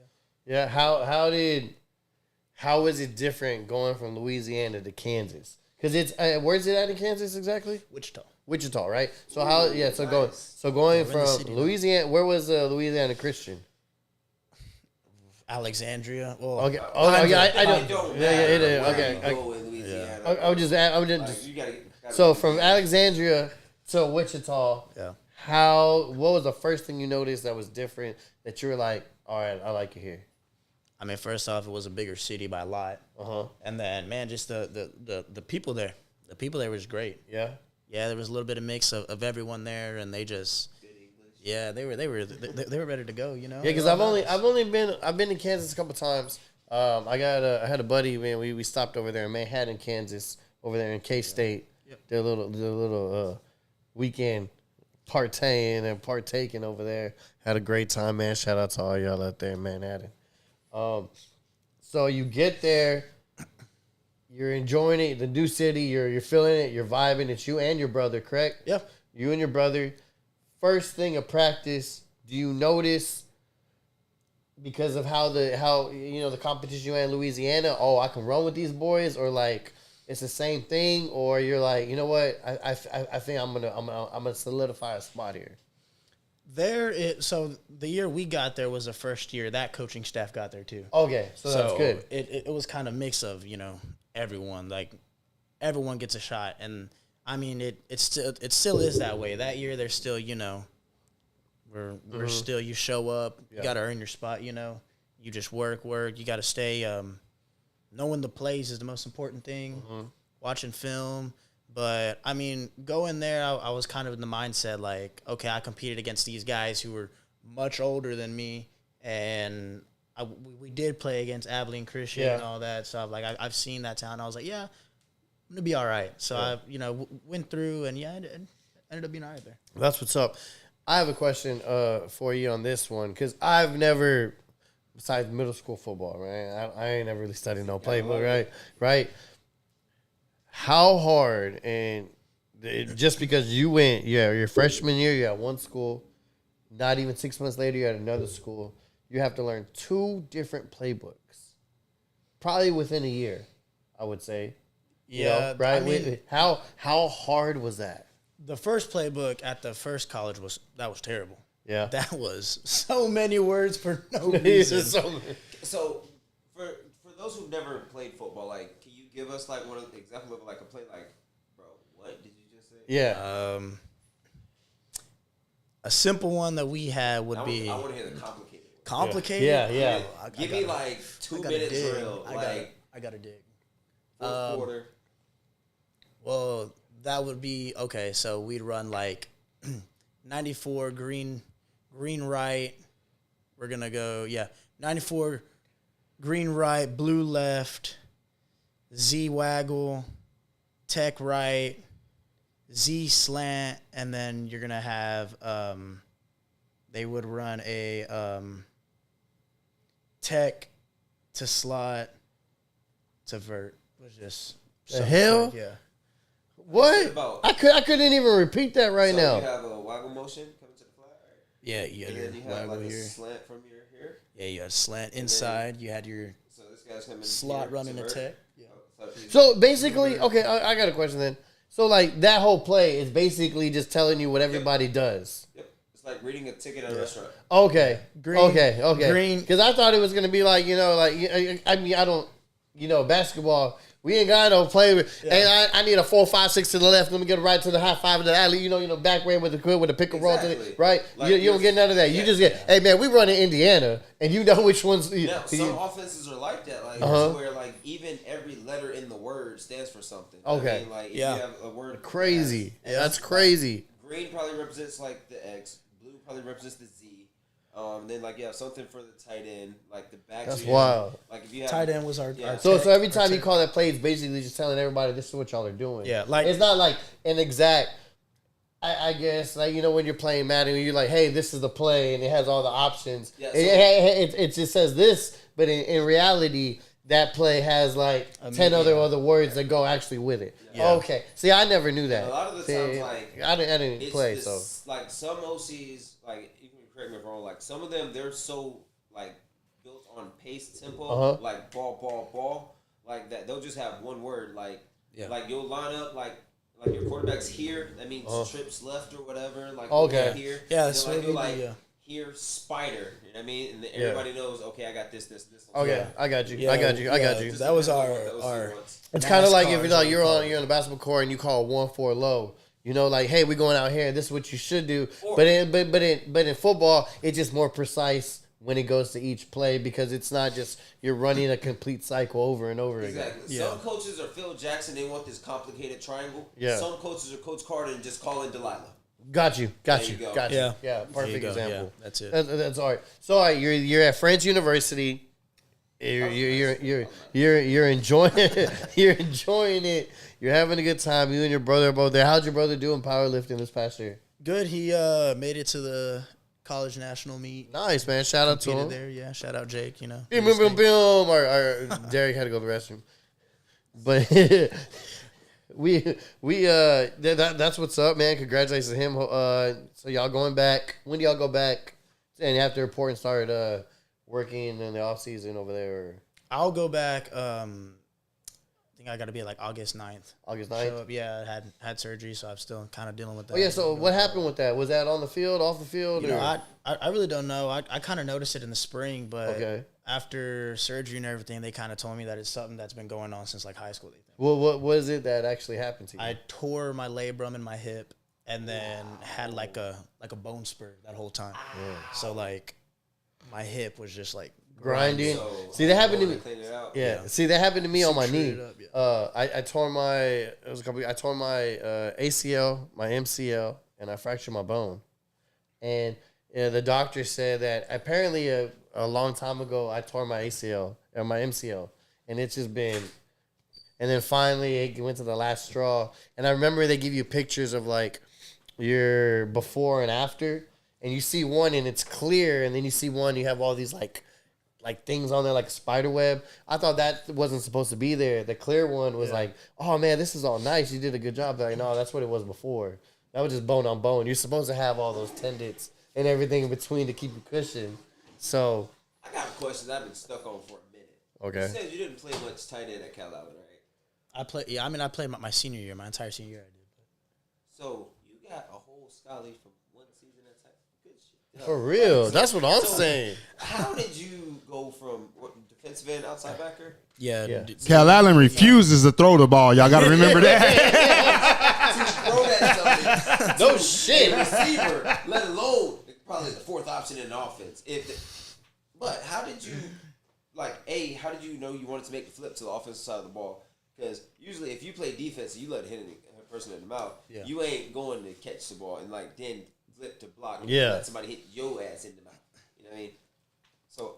Yeah, how was it different going from Louisiana to Kansas? Because it's where's it at in Kansas exactly? Wichita, right? So going from city, Louisiana, where was Louisiana Christian? Alexandria. Well, Okay, I don't. Don't Yeah, it is. matter Okay, where you go in Louisiana. I would just. You gotta So from Alexandria to Wichita, yeah. what was the first thing you noticed that was different that you were like, all right, I like it here? I mean, first off, it was a bigger city by a lot. And then, man, just the people there. The people there was great. Yeah. Yeah, there was a little bit of mix of everyone there, and they just, they were ready to go, you know. Yeah, because I've been to Kansas a couple times. I had a buddy, man. We stopped over there in Manhattan, Kansas, over there in K-State. Yep. Their little weekend partaking over there. Had a great time, man. Shout out to all y'all out there in Manhattan. So you get there, you're enjoying it, the new city, you're feeling it, you're vibing. It's you and your brother, correct? Yeah. You and your brother. First thing of practice, do you notice because of how the competition you had in Louisiana? Oh, I can run with these boys, or like it's the same thing, or you're like, you know what? I think I'm gonna solidify a spot here. So the year we got there was the first year that coaching staff got there too. Okay, so that's good. It was kind of mix of everyone, like everyone gets a shot, and I mean it still is that way. That year there's still we're still, you show up, you got to earn your spot. You just work. You got to stay. Knowing the plays is the most important thing. Watching film. But, I mean, going there, I was kind of in the mindset like, okay, I competed against these guys who were much older than me, and we did play against Abilene Christian and all that stuff. Like I've seen that town. I was like, yeah, I'm gonna be all right. So I went through and it ended up being all right there. That's what's up. I have a question for you on this one because I've never, besides middle school football, right? I ain't never really studied no playbook, right? How hard and just because you went, your freshman year, you're at one school, not even 6 months later, you're at another school. You have to learn 2 different playbooks, probably within a year, I would say. Yeah, right. I mean, how hard was that? the first playbook at the first college was terrible. Yeah, That was so many words for no reason. So for those who've never played football, like, can you give us like one of the example of like a play? Like, bro, what did you just say? Yeah. A simple one that we had would be I want to hear the complicated. complicated. Yeah. Give me like 2 minutes drill. I gotta dig. Fourth quarter. Well, that would be okay. So we'd run like 94 green right. We're gonna go 94 green right, blue left, Z waggle, tech right, Z slant, and then you're gonna have they would run a tech to slot to vert. It was just The hell? yeah. What? I couldn't even repeat that right now. You have a waggle motion coming to the flat, right? Yeah, you had And your then you have waggle like here. a slant from your here. Yeah, you had slant inside. You had your So this guy's coming slot here running to a vert. tech. So basically, okay, I got a question then. So like that whole play is basically just telling you what everybody does. Yep. It's like reading a ticket at a restaurant. Okay. Green. Okay. Green. Because I thought it was gonna be like I mean I don't basketball. We ain't got no play with. And I need a 4, 5, 6 to the left. Let me get a right to the high five to the alley. Back way with the pick and roll to the Exactly. right. Like you don't get none of that. You just get, hey man, we run in Indiana, and you know which ones. Now, some offenses are like that, like where like even every letter in the word stands for something. Okay. I mean, like if Yeah. you have a word Crazy. That's crazy. green probably represents like the X, blue probably represents the Z. Then like you have something for the tight end, like the back. That's wild. Like if you have Tight end was our So tech, every time our you tech. call that play, it's basically just telling everybody this is what y'all are doing. Yeah, like- it's not like an exact. I guess like when you're playing Madden, you're like, hey, this is the play, and it has all the options. Yeah, It just says this, but in reality, that play has like 10 other words that go actually with it. Yeah. Okay, see, I never knew that. A lot of the times, like I didn't it's play, this, so like some OCs, like you can correct me if I'm wrong, like some of them they're so like built on pace tempo, like ball, like that they'll just have one word, like you'll line up like your quarterback's here, that means trips left or whatever, like Okay. here, Yeah, and that's then, like, what you'll, we do, like here spider, you know what I mean, and then everybody knows, okay, I got this. okay, Yeah. I got you. Yeah, I got you. yeah, that was our It's kind of like if NASCAR, you're on the basketball court and you call 1-4 low. Like, hey, we're going out here and this is what you should do. But in football, it's just more precise when it goes to each play because it's not just you're running a complete cycle over and over again. Exactly. Yeah. Some coaches are Phil Jackson. They want this complicated triangle. Yeah. Some coaches are Coach Carter and just call in Delilah. Got you. There you go. Got you. Yeah. Yeah. Perfect go. example. Yeah, that's it. That's all right. So all right, you're at French University. You're enjoying it. You're enjoying it. You're having a good time. You and your brother are both there. How'd your brother do in powerlifting this past year? Good. He made it to the college national meet. Nice, man. Shout out to Competed him. there. Yeah. Shout out Jake. Boom, boom, boom, boom. Or Derek had to go to the restroom. But that's what's up, man. Congratulations to him. So y'all going back. When do y'all go back? And you have to report and start working in the off season over there. Or I'll go back. I think I got to be like August 9th. August Show 9th? up. Yeah, I had surgery, so I'm still kind of dealing with that. Oh yeah. So what happened with that? Was that on the field, off the field? You know, or? I really don't know. I kind of noticed it in the spring, but Okay. after surgery and everything, they kind of told me that it's something that's been going on since like high school. They think. What was it that actually happened to you? I tore my labrum in my hip, and then had like a bone spur that whole time. So like, my hip was just like grinding. So, See, that happened to me. Clean it out. Yeah. See, that happened to me on my Sutured knee. it up, yeah. I tore my ACL, my MCL, and I fractured my bone. And the doctor said that apparently a long time ago, I tore my ACL or my MCL, and it's just been. And then finally, it went to the last straw. And I remember they give you pictures of like your before and after, and you see one and it's clear, and then you see one you have all these like things on there like a spider web. I thought that wasn't supposed to be there. The clear one was like, oh man, this is all nice. You did a good job. But like, no, that's what it was before. That was just bone on bone. You're supposed to have all those tendons and everything in between to keep you cushioned. So I got a question I've been stuck on for a minute. okay. You said you didn't play much tight end at Calallen, right? I played my senior year, my entire senior year. I did. So you got a whole scholarly from one season at tight. Good shit. For real. That's what I'm saying. How did you go from defensive end, outside backer? Yeah. Calallen refuses to throw the ball. Y'all got to remember that. To throw that something. No shit. Receiver, let alone probably the fourth option in the offense. But how did you, how did you know you wanted to make the flip to the offensive side of the ball? Because usually if you play defense and you let hit a person in the mouth, you ain't going to catch the ball and then flip to block and let somebody hit your ass in the mouth. You know what I mean? So,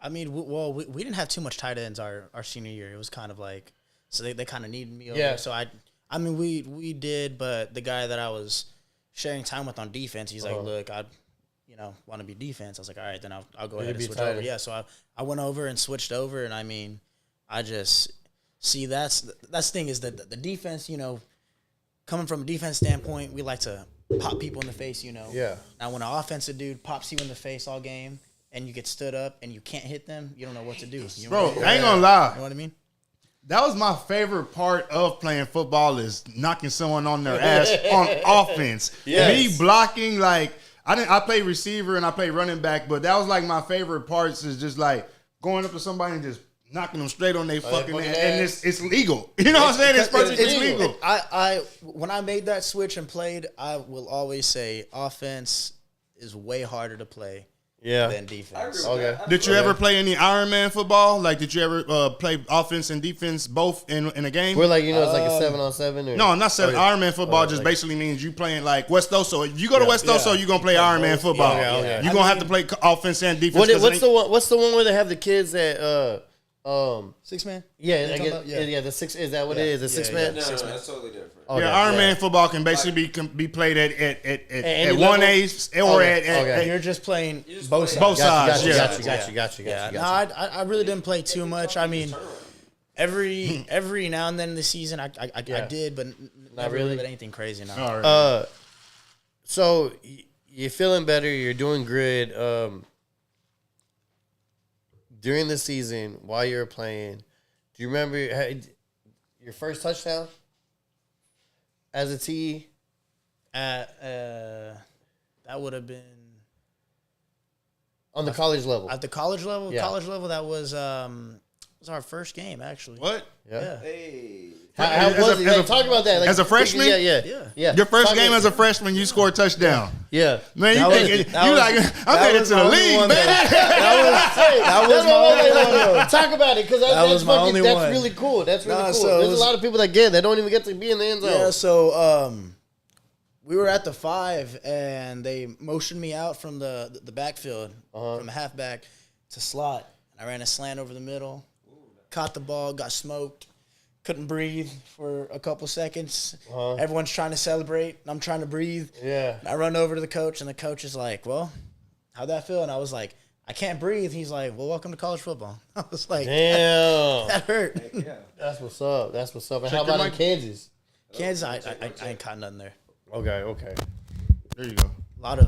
I mean, we didn't have too much tight ends our senior year. It was kind of like, so they kind of needed me over there. So I mean, we did, but the guy that I was sharing time with on defense, he's like, look, I want to be defense. I was like, all right, then I'll go ahead and switch over. Yeah, so I went over and switched over, and I mean, I just see that's the thing is that the defense, coming from a defense standpoint, we like to pop people in the face, Yeah. Now when an offensive dude pops you in the face all game and you get stood up and you can't hit them, you don't know what to do. Bro, I ain't gonna lie. You know what I mean? That was my favorite part of playing football is knocking someone on their ass on offense. Yes. Me blocking, I played receiver and I played running back, but that was like my favorite parts is just like going up to somebody and just knocking them straight on their fucking ass. And it's legal. You know what I'm saying? It's legal. I when I made that switch and played, I will always say offense is way harder to play than defense. Okay. Did you ever play any Iron Man football? Like, did you ever play offense and defense both in a game? We're like, it's like a 7-on-7 or No, I'm not saying Iron Man football just basically means you playing like West Oso. If you go to West Oso, you're going to play Iron Man football. Okay. You're going to have to play offense and defense. What's the one where they have the kids at 6 man? Yeah, the six. Is that what it is? The 6 man? No, that's totally different. Okay, Iron Man football can basically be played at any 1A or at You're just playing both sides. both sides. Got you. No, I really didn't play too much. I mean, every now and then in the season, I did, but not really. But anything crazy now. All right. So you're feeling better. You're doing good. During the season, while you were playing, do you remember your first touchdown as a TE? That would have been On the college level. at the college level. Yeah. College level, that was our first game actually. What? Yeah. Hey. How was it? Talk about that. Like, as a freshman? Yeah. Your first game as a freshman, you scored a touchdown. Yeah. Man, I'm headed to the league, baby. That was my only one. Talk about it because that's really cool. That's really cool. so There's a lot of people that they don't even get to be in the end zone. Yeah, so we were at the 5 and they motioned me out from the backfield from a halfback to slot. I ran a slant over the middle, caught the ball, got smoked. Couldn't breathe for a couple seconds. Everyone's trying to celebrate. And I'm trying to breathe. Yeah. I run over to the coach, and the coach is like, well, how'd that feel? And I was like, I can't breathe. He's like, well, welcome to college football. I was like, damn. that hurt. Yeah. That's what's up. And how about in Kansas? Kansas, I ain't caught nothing there. Okay. There you go. A lot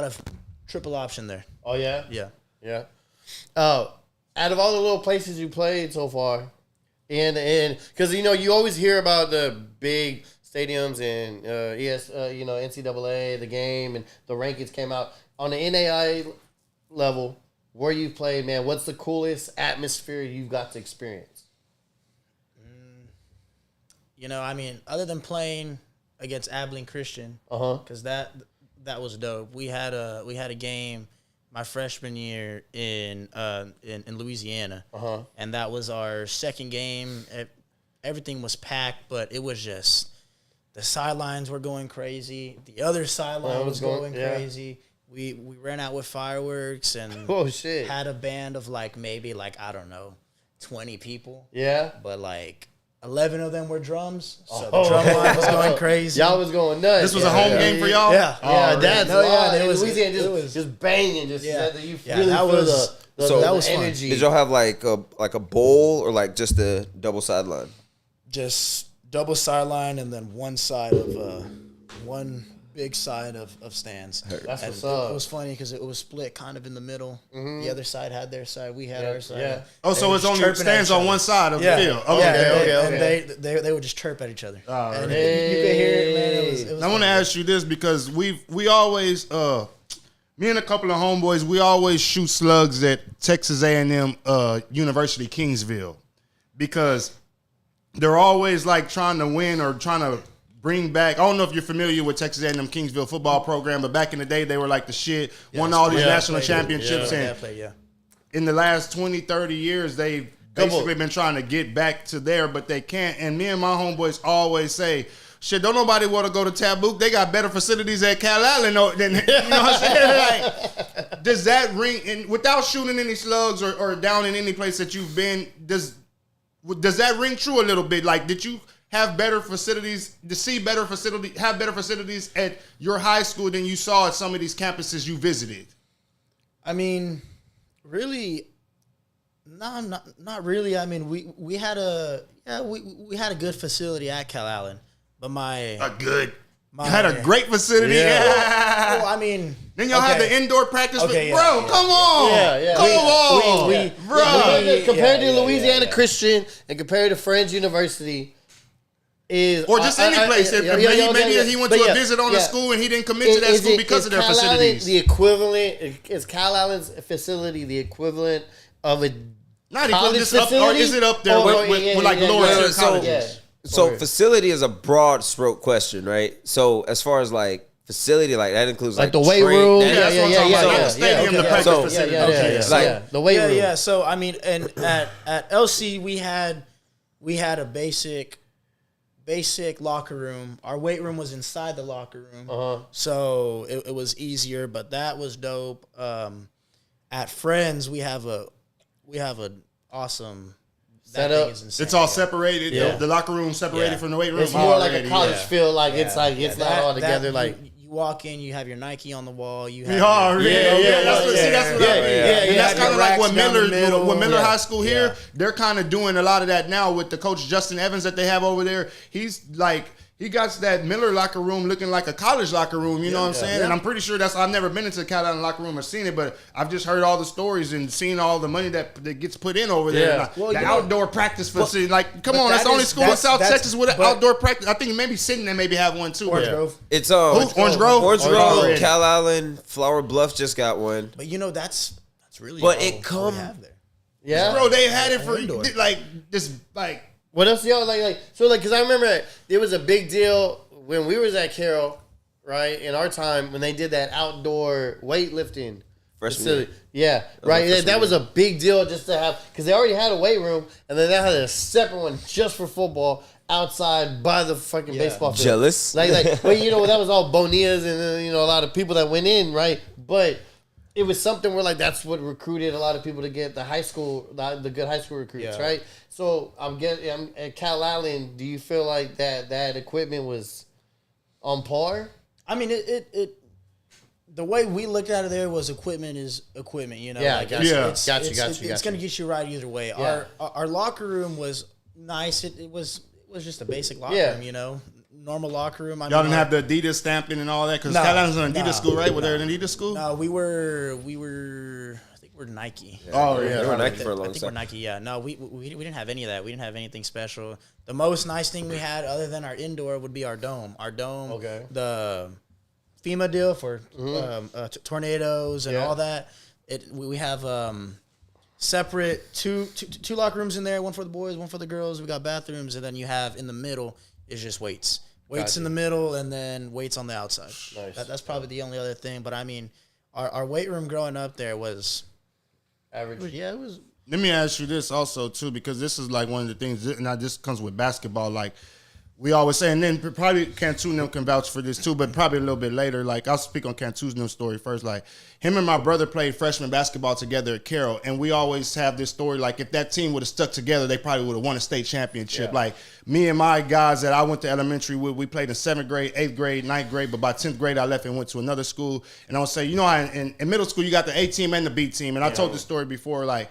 of triple option there. Oh, yeah? Yeah. Out of all the little places you played so far, and because you always hear about the big stadiums and NCAA, the game, and the rankings came out on the NAI level. Where you played, man, what's the coolest atmosphere you've got to experience? I mean, other than playing against Abilene Christian, because that was dope. We had a game my freshman year in Louisiana, and that was our second game. Everything was packed, but it was just the sidelines were going crazy. The other sideline was going crazy. we ran out with fireworks and Oh shit. had a band of like maybe like I don't know 20 people. Yeah. But like 11 of them were drums, so the drum line was going crazy. Y'all was going nuts. This was a home game for y'all? Yeah. Yeah, that's it was Louisiana it was just banging, just Yeah. that you Yeah, really that feel was- the So that was fun. energy. Did y'all have like a bowl or like just a double sideline? just double sideline and then one side of one big side of stands. That's And what's up. It was funny because it was split kind of in the middle. The other side had their side, we had our side. Yeah. Oh, so They it's were only chirping at stands each on other. one side of Yeah, the field. yeah, Okay. and they would just chirp at each other. All right. And you could hear it, man. It was I want to funny. ask you this because we always me and a couple of homeboys, we always shoot slugs at Texas A&M University Kingsville because they're always like trying to win or trying to bring back. I don't know if you're familiar with Texas A&M Kingsville football program, but back in the day they were like the shit, won all these national championships, and in the last 20, 30 years they've basically been trying to get back to there, but they can't. And me and my homeboys always say, shit, don't nobody want to go to Tabuk. They got better facilities at Calallen than, you know what I'm saying? Like, does that ring, and without shooting any slugs or down in any place that you've been, does that ring true a little bit? Like, did you have better facilities, have better facilities at your high school than you saw at some of these campuses you visited? I mean, really, no, not really. I mean, we had a good facility at Calallen, but You had a great facility. well, I mean, Then y'all had the indoor practice. Okay, yeah, bro, yeah, come on. Yeah. Come on. Bro. Compared to Louisiana Christian and compared to Friends University is Or just any place. Maybe he went to a visit on the school and he didn't commit to that school because of their facilities. The equivalent is Calallen's facility the equivalent of a Not college just up, or facility? is it up there with like lower tier colleges? So facility is a broad stroke question, right? So as far as like facility, like that includes like the weight room. That's what I'm talking about. Not the stadium, the practice So- facility. The weight room. Yeah. So I mean, and at LC we had a basic locker room. Our weight room was inside the locker room, so it was easier. But that was dope. At Friends, we have an awesome Setup. That thing is insane. It's all separated. Yeah. The locker room separated Yeah. from the weight room. It's more like a already. college feel. Like it's not all together. Like you walk in, you have your Nike on the wall. You have That's what I mean. And that's kind of like what Miller Yeah. High School here. Yeah. They're kind of doing a lot of that now with the coach Justin Evans that they have over there. He's like. He got that Miller locker room looking like a college locker room, you know what I'm saying? Yeah. And I'm pretty sure I've never been into the Calallen locker room or seen it, but I've just heard all the stories and seen all the money that gets put in over there. Yeah. Like, Well, the you know- outdoor practice facility. Like, come but on, it's that the only is- school in South that's- Texas with an but- outdoor practice. I think maybe Sydney they maybe have one too. Orange but- Grove. It's Orange Grove? Orange Grove, Already. Calallen, Flower Bluff just got one. But you know that's really. But all it we come- have there. yeah. Bro, they had it for Indoor. like just like What else y'all like? So like, cause I remember there was a big deal when we was at Carroll, right? In our time when they did that outdoor weightlifting Freshman facility. year. Yeah, right. freshman That was year. a big deal just to have, cause they already had a weight room and then they had a separate one just for football outside by the fucking baseball field. Jealous. Like, well, you know, that was all Bonias and you know a lot of people that went in, right? But it was something where like that's what recruited a lot of people to get the high school, the good high school recruits, Yeah. right? So I'm at Calallen. Do you feel like that equipment was on par? I mean, it the way we looked at it there was equipment is equipment, you know. Yeah, like gotcha. it's, Gotcha, it's, gotcha, it's gotcha. going to get you right either way. Yeah. Our locker room was nice. It was just a basic locker Yeah. room, you know, normal locker room. y'all didn't have the Adidas stamping and all that because No, Calallen's an Adidas no, school, right? Were no. they an Adidas school? No, we were. I think we're Nike. Oh yeah, They were Nike for a I long think we're time. Nike. Yeah, no, we didn't have any of that. We didn't have anything special. The most nice thing we had, other than our indoor, would be our dome. Our dome, Okay. the FEMA deal for tornadoes and Yeah. all that. We have separate two locker rooms in there. One for the boys, one for the girls. We got bathrooms, and then you have in the middle is just weights. Weights in the middle, and then weights on the outside. Nice. That's probably the only other thing. But I mean, our weight room growing up there was. Average. Yeah, it was. Let me ask you this also too, because this is like one of the things. Now this comes with basketball. Like we always say, and then probably Cantu and them can vouch for this too, but probably a little bit later. Like, I'll speak on Cantu's new story first. Like, him and my brother played freshman basketball together at Carroll, and we always have this story. Like, if that team would have stuck together, they probably would have won a state championship. Yeah. Like, me and my guys that I went to elementary with, we played in 7th grade, 8th grade, 9th grade, but by 10th grade, I left and went to another school. And I would say, you know, in middle school, you got the A team and the B team, and I told this story before, like,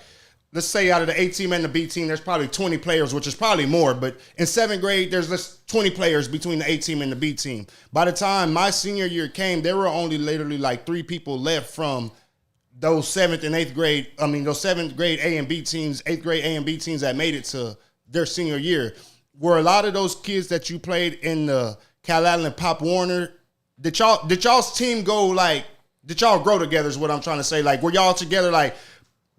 let's say out of the A team and the B team, there's probably 20 players, which is probably more. But in 7th grade, there's just 20 players between the A team and the B team. By the time my senior year came, there were only literally like 3 people left from those 7th and 8th grade. I mean, those 7th grade A and B teams, 8th grade A and B teams that made it to their senior year. Were a lot of those kids that you played in the Calallen and Pop Warner, did y'all's team go like, did y'all grow together is what I'm trying to say? Like, were y'all together like,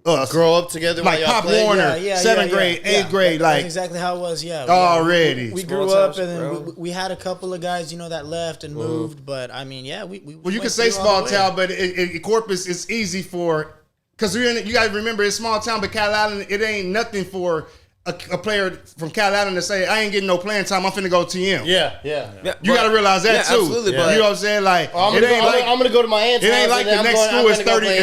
grow up together, like Pop Warner, 7th grade, 8th grade, like that's exactly how it was. Yeah, already. We grew up, and then we had a couple of guys, you know, that left and moved. But I mean, yeah, we well, you can say small town, but Corpus is easy for, because you got to remember it's small town, but Calallen, it ain't nothing for a player from Calallen to say, I ain't getting no playing time, I'm finna go TM. Yeah. You got to realize that too. Absolutely, but you know what I'm saying? Like, I'm gonna go to my aunt's. It ain't like the next school is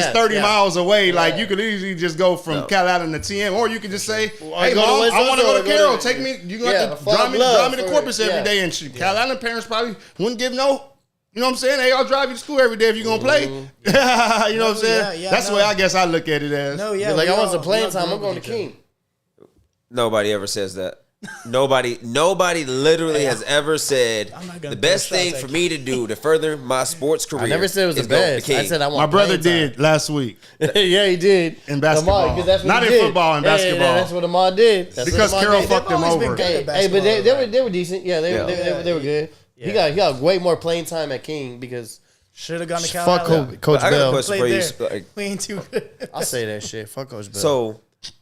30 miles away. Yeah. Like, you could easily just go from Calallen to TM, or you could just say, hey, I Mom, I want to go to Carroll. Take me. You got to drive me to Corpus every day. And Calallen parents probably wouldn't give no. You know what I'm saying? Hey, I'll drive you to school every day if you're going to play. You know what I'm saying? That's the way I guess I look at it as. No, yeah. Like, I want some playing time. I'm going to King. Nobody ever says that. Nobody literally has ever said the best thing for me to do to further my sports career. I never said it was the best. I said I want. My brother did last week. Yeah, he did in basketball. Not in football, in basketball. That's what Ahmad did. Because Carroll fucked him over. Hey, but they were decent. Yeah, they were good. Yeah. He got way more playing time at King because. Should have gone to Calallen. Fuck Coach Bell. I got a question for you. We ain't too good. I'll say that shit. Fuck Coach Bell. So.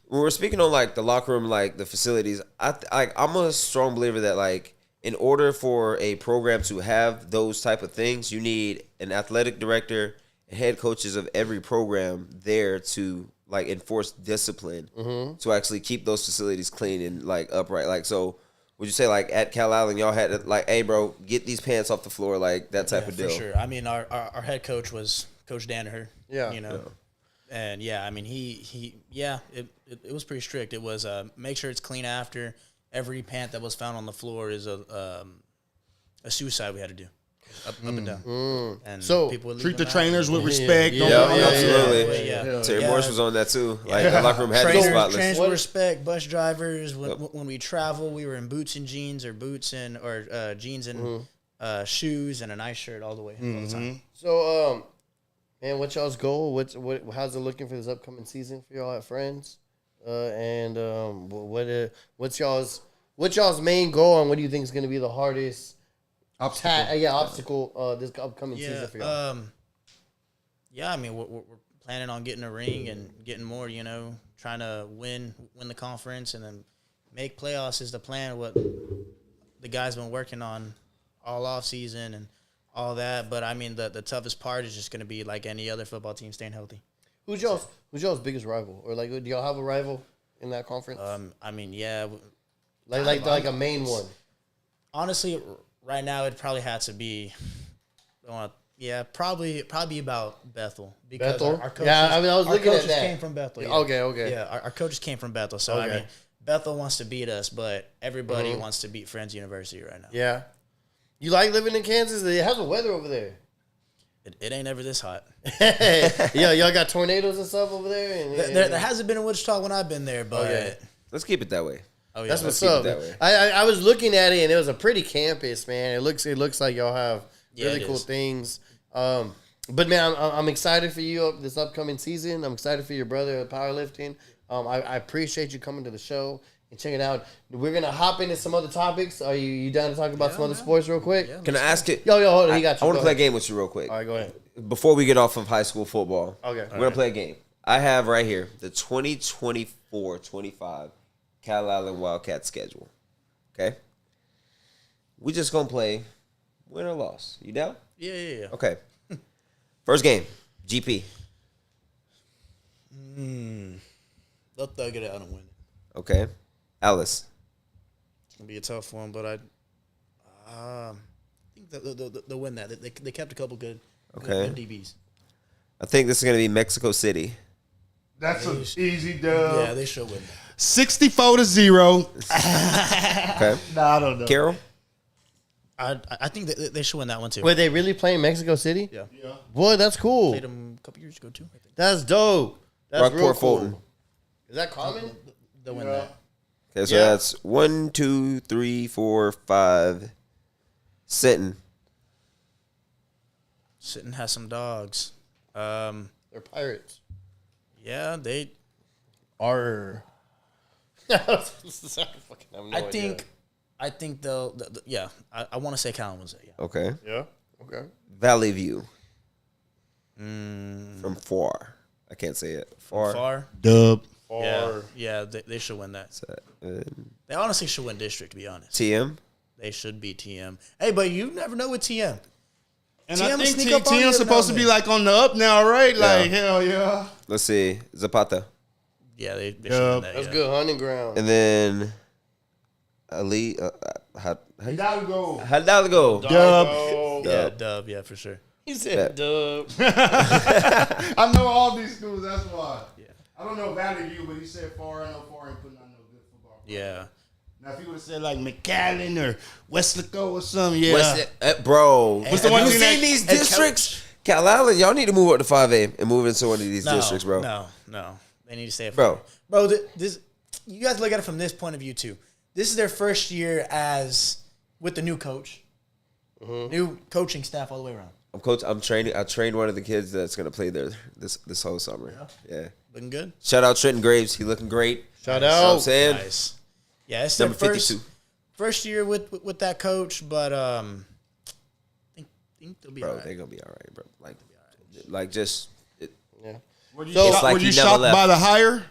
When we're speaking on like the locker room, like the facilities, I'm a strong believer that like in order for a program to have those type of things, you need an athletic director and head coaches of every program there to like enforce discipline to actually keep those facilities clean and like upright. Like, so would you say like at Calallen y'all had to, like, hey bro, get these pants off the floor, like that type of deal? For sure. I mean, our head coach was Coach Danaher. Yeah. You know. Yeah. And yeah, I mean, it was pretty strict. It was make sure it's clean after. Every pant that was found on the floor is a suicide we had to do, up and down. And so people would treat the trainers with respect. Absolutely. Terry Morse was on that too. Like the locker room had to be spotless. Trainers with respect. Bus drivers. When we travel, we were in boots and jeans, or jeans and shoes and a nice shirt all the way all the time. So and what's y'all's goal? How's it looking for this upcoming season for y'all at Friends? What's y'all's main goal, and what do you think is going to be the hardest obstacle this upcoming season for y'all? I mean, we're planning on getting a ring and getting more. You know, trying to win the conference and then make playoffs is the plan. What the guys been working on all off season and all that, but I mean the toughest part is just going to be like any other football team, staying healthy. Who's y'all's biggest rival, or like do y'all have a rival in that conference? I mean, yeah, like a main one. Honestly, right now it probably had to be, probably about Bethel because our coaches. Yeah, I mean I was looking at that. Came from Bethel. Yeah. Okay. Yeah, our coaches came from Bethel, so I mean Bethel wants to beat us, but everybody wants to beat Friends University right now. Yeah. You like living in Kansas? How's the weather over there? It ain't ever this hot. Yeah, y'all got tornadoes and stuff over there? There hasn't been in Wichita when I've been there, but... Let's keep it that way. Oh, yeah. That's what's up. I was looking at it, and it was a pretty campus, man. It looks like y'all have really cool things. But, man, I'm excited for you this upcoming season. I'm excited for your brother at powerlifting. I appreciate you coming to the show and checking it out. We're going to hop into some other topics. Are you down to talk about some other sports real quick? Yeah, can I ask it? Yo, hold on. He got you. I want to play a game with you real quick. All right, go ahead. Before we get off of high school football, okay, we're going to play a game. I have right here the 2024-25 Calallen Wildcat schedule. Okay? We just going to play win or loss. You down? Yeah. Okay. First game, GP. They'll thug it out and win it. Okay. Alice. It's going to be a tough one, but think they'll win that. They kept a couple good DBs. I think this is going to be Mexico City. That's an easy dub. Yeah, they should win. 64-0. Okay. I don't know. Carol? I think they should win that one too. Were they really playing Mexico City? Yeah. Boy, that's cool. Played them a couple years ago too. I think That's dope. That's Rockport real cool. Fulton. Is that common? they'll win that. Okay, so Yeah. that's 1, 2, 3, 4, 5. Sitting. Sitting has some dogs. They're pirates. Yeah, they. Are. I think they'll. Yeah, I want to say Calallen was it. Yeah. Okay. Yeah. Okay. Valley View. From far. I can't say it. Far. Dub. Yeah, they should win that. Seven. They honestly should win district. To be honest, TM. they should be TM. Hey, but you never know with TM. And TM I think sneak up on you TM's every supposed now to and be like on the up now, right? Like, Yeah. hell yeah. Let's see. Zapata. Yeah, they should win that. That's yeah. good hunting ground. And then Ali. Hidalgo. Hidalgo. Dub. Yeah, dub. Yeah, for sure. He said, "Dub." I know all these schools, that's why. Yeah. I don't know Valley View, but he said far. I know far ain't putting on no good football. Yeah. Now if he would have said Said like McAllen or Westlaco or something, yeah. Bro. What's the one Have you thing seen that- these districts? Calallen, y'all need to move up to 5A and move into one of these districts, bro. No. They need to stay. Bro. Bro, this you guys look at it from this point of view too. This is their first year as with the new coach, new coaching staff all the way around. I'm training. I trained one of the kids that's gonna play there this whole summer. Yeah. Looking good. Shout out Trenton Graves. He looking great. Shout You know what I'm out. saying? Nice. Yeah, it's their Number 52. first year with that coach, but think they'll be Bro, all right. they're gonna be all right, bro. Like just Were you So- shocked, like were he you never shocked left. by the hire?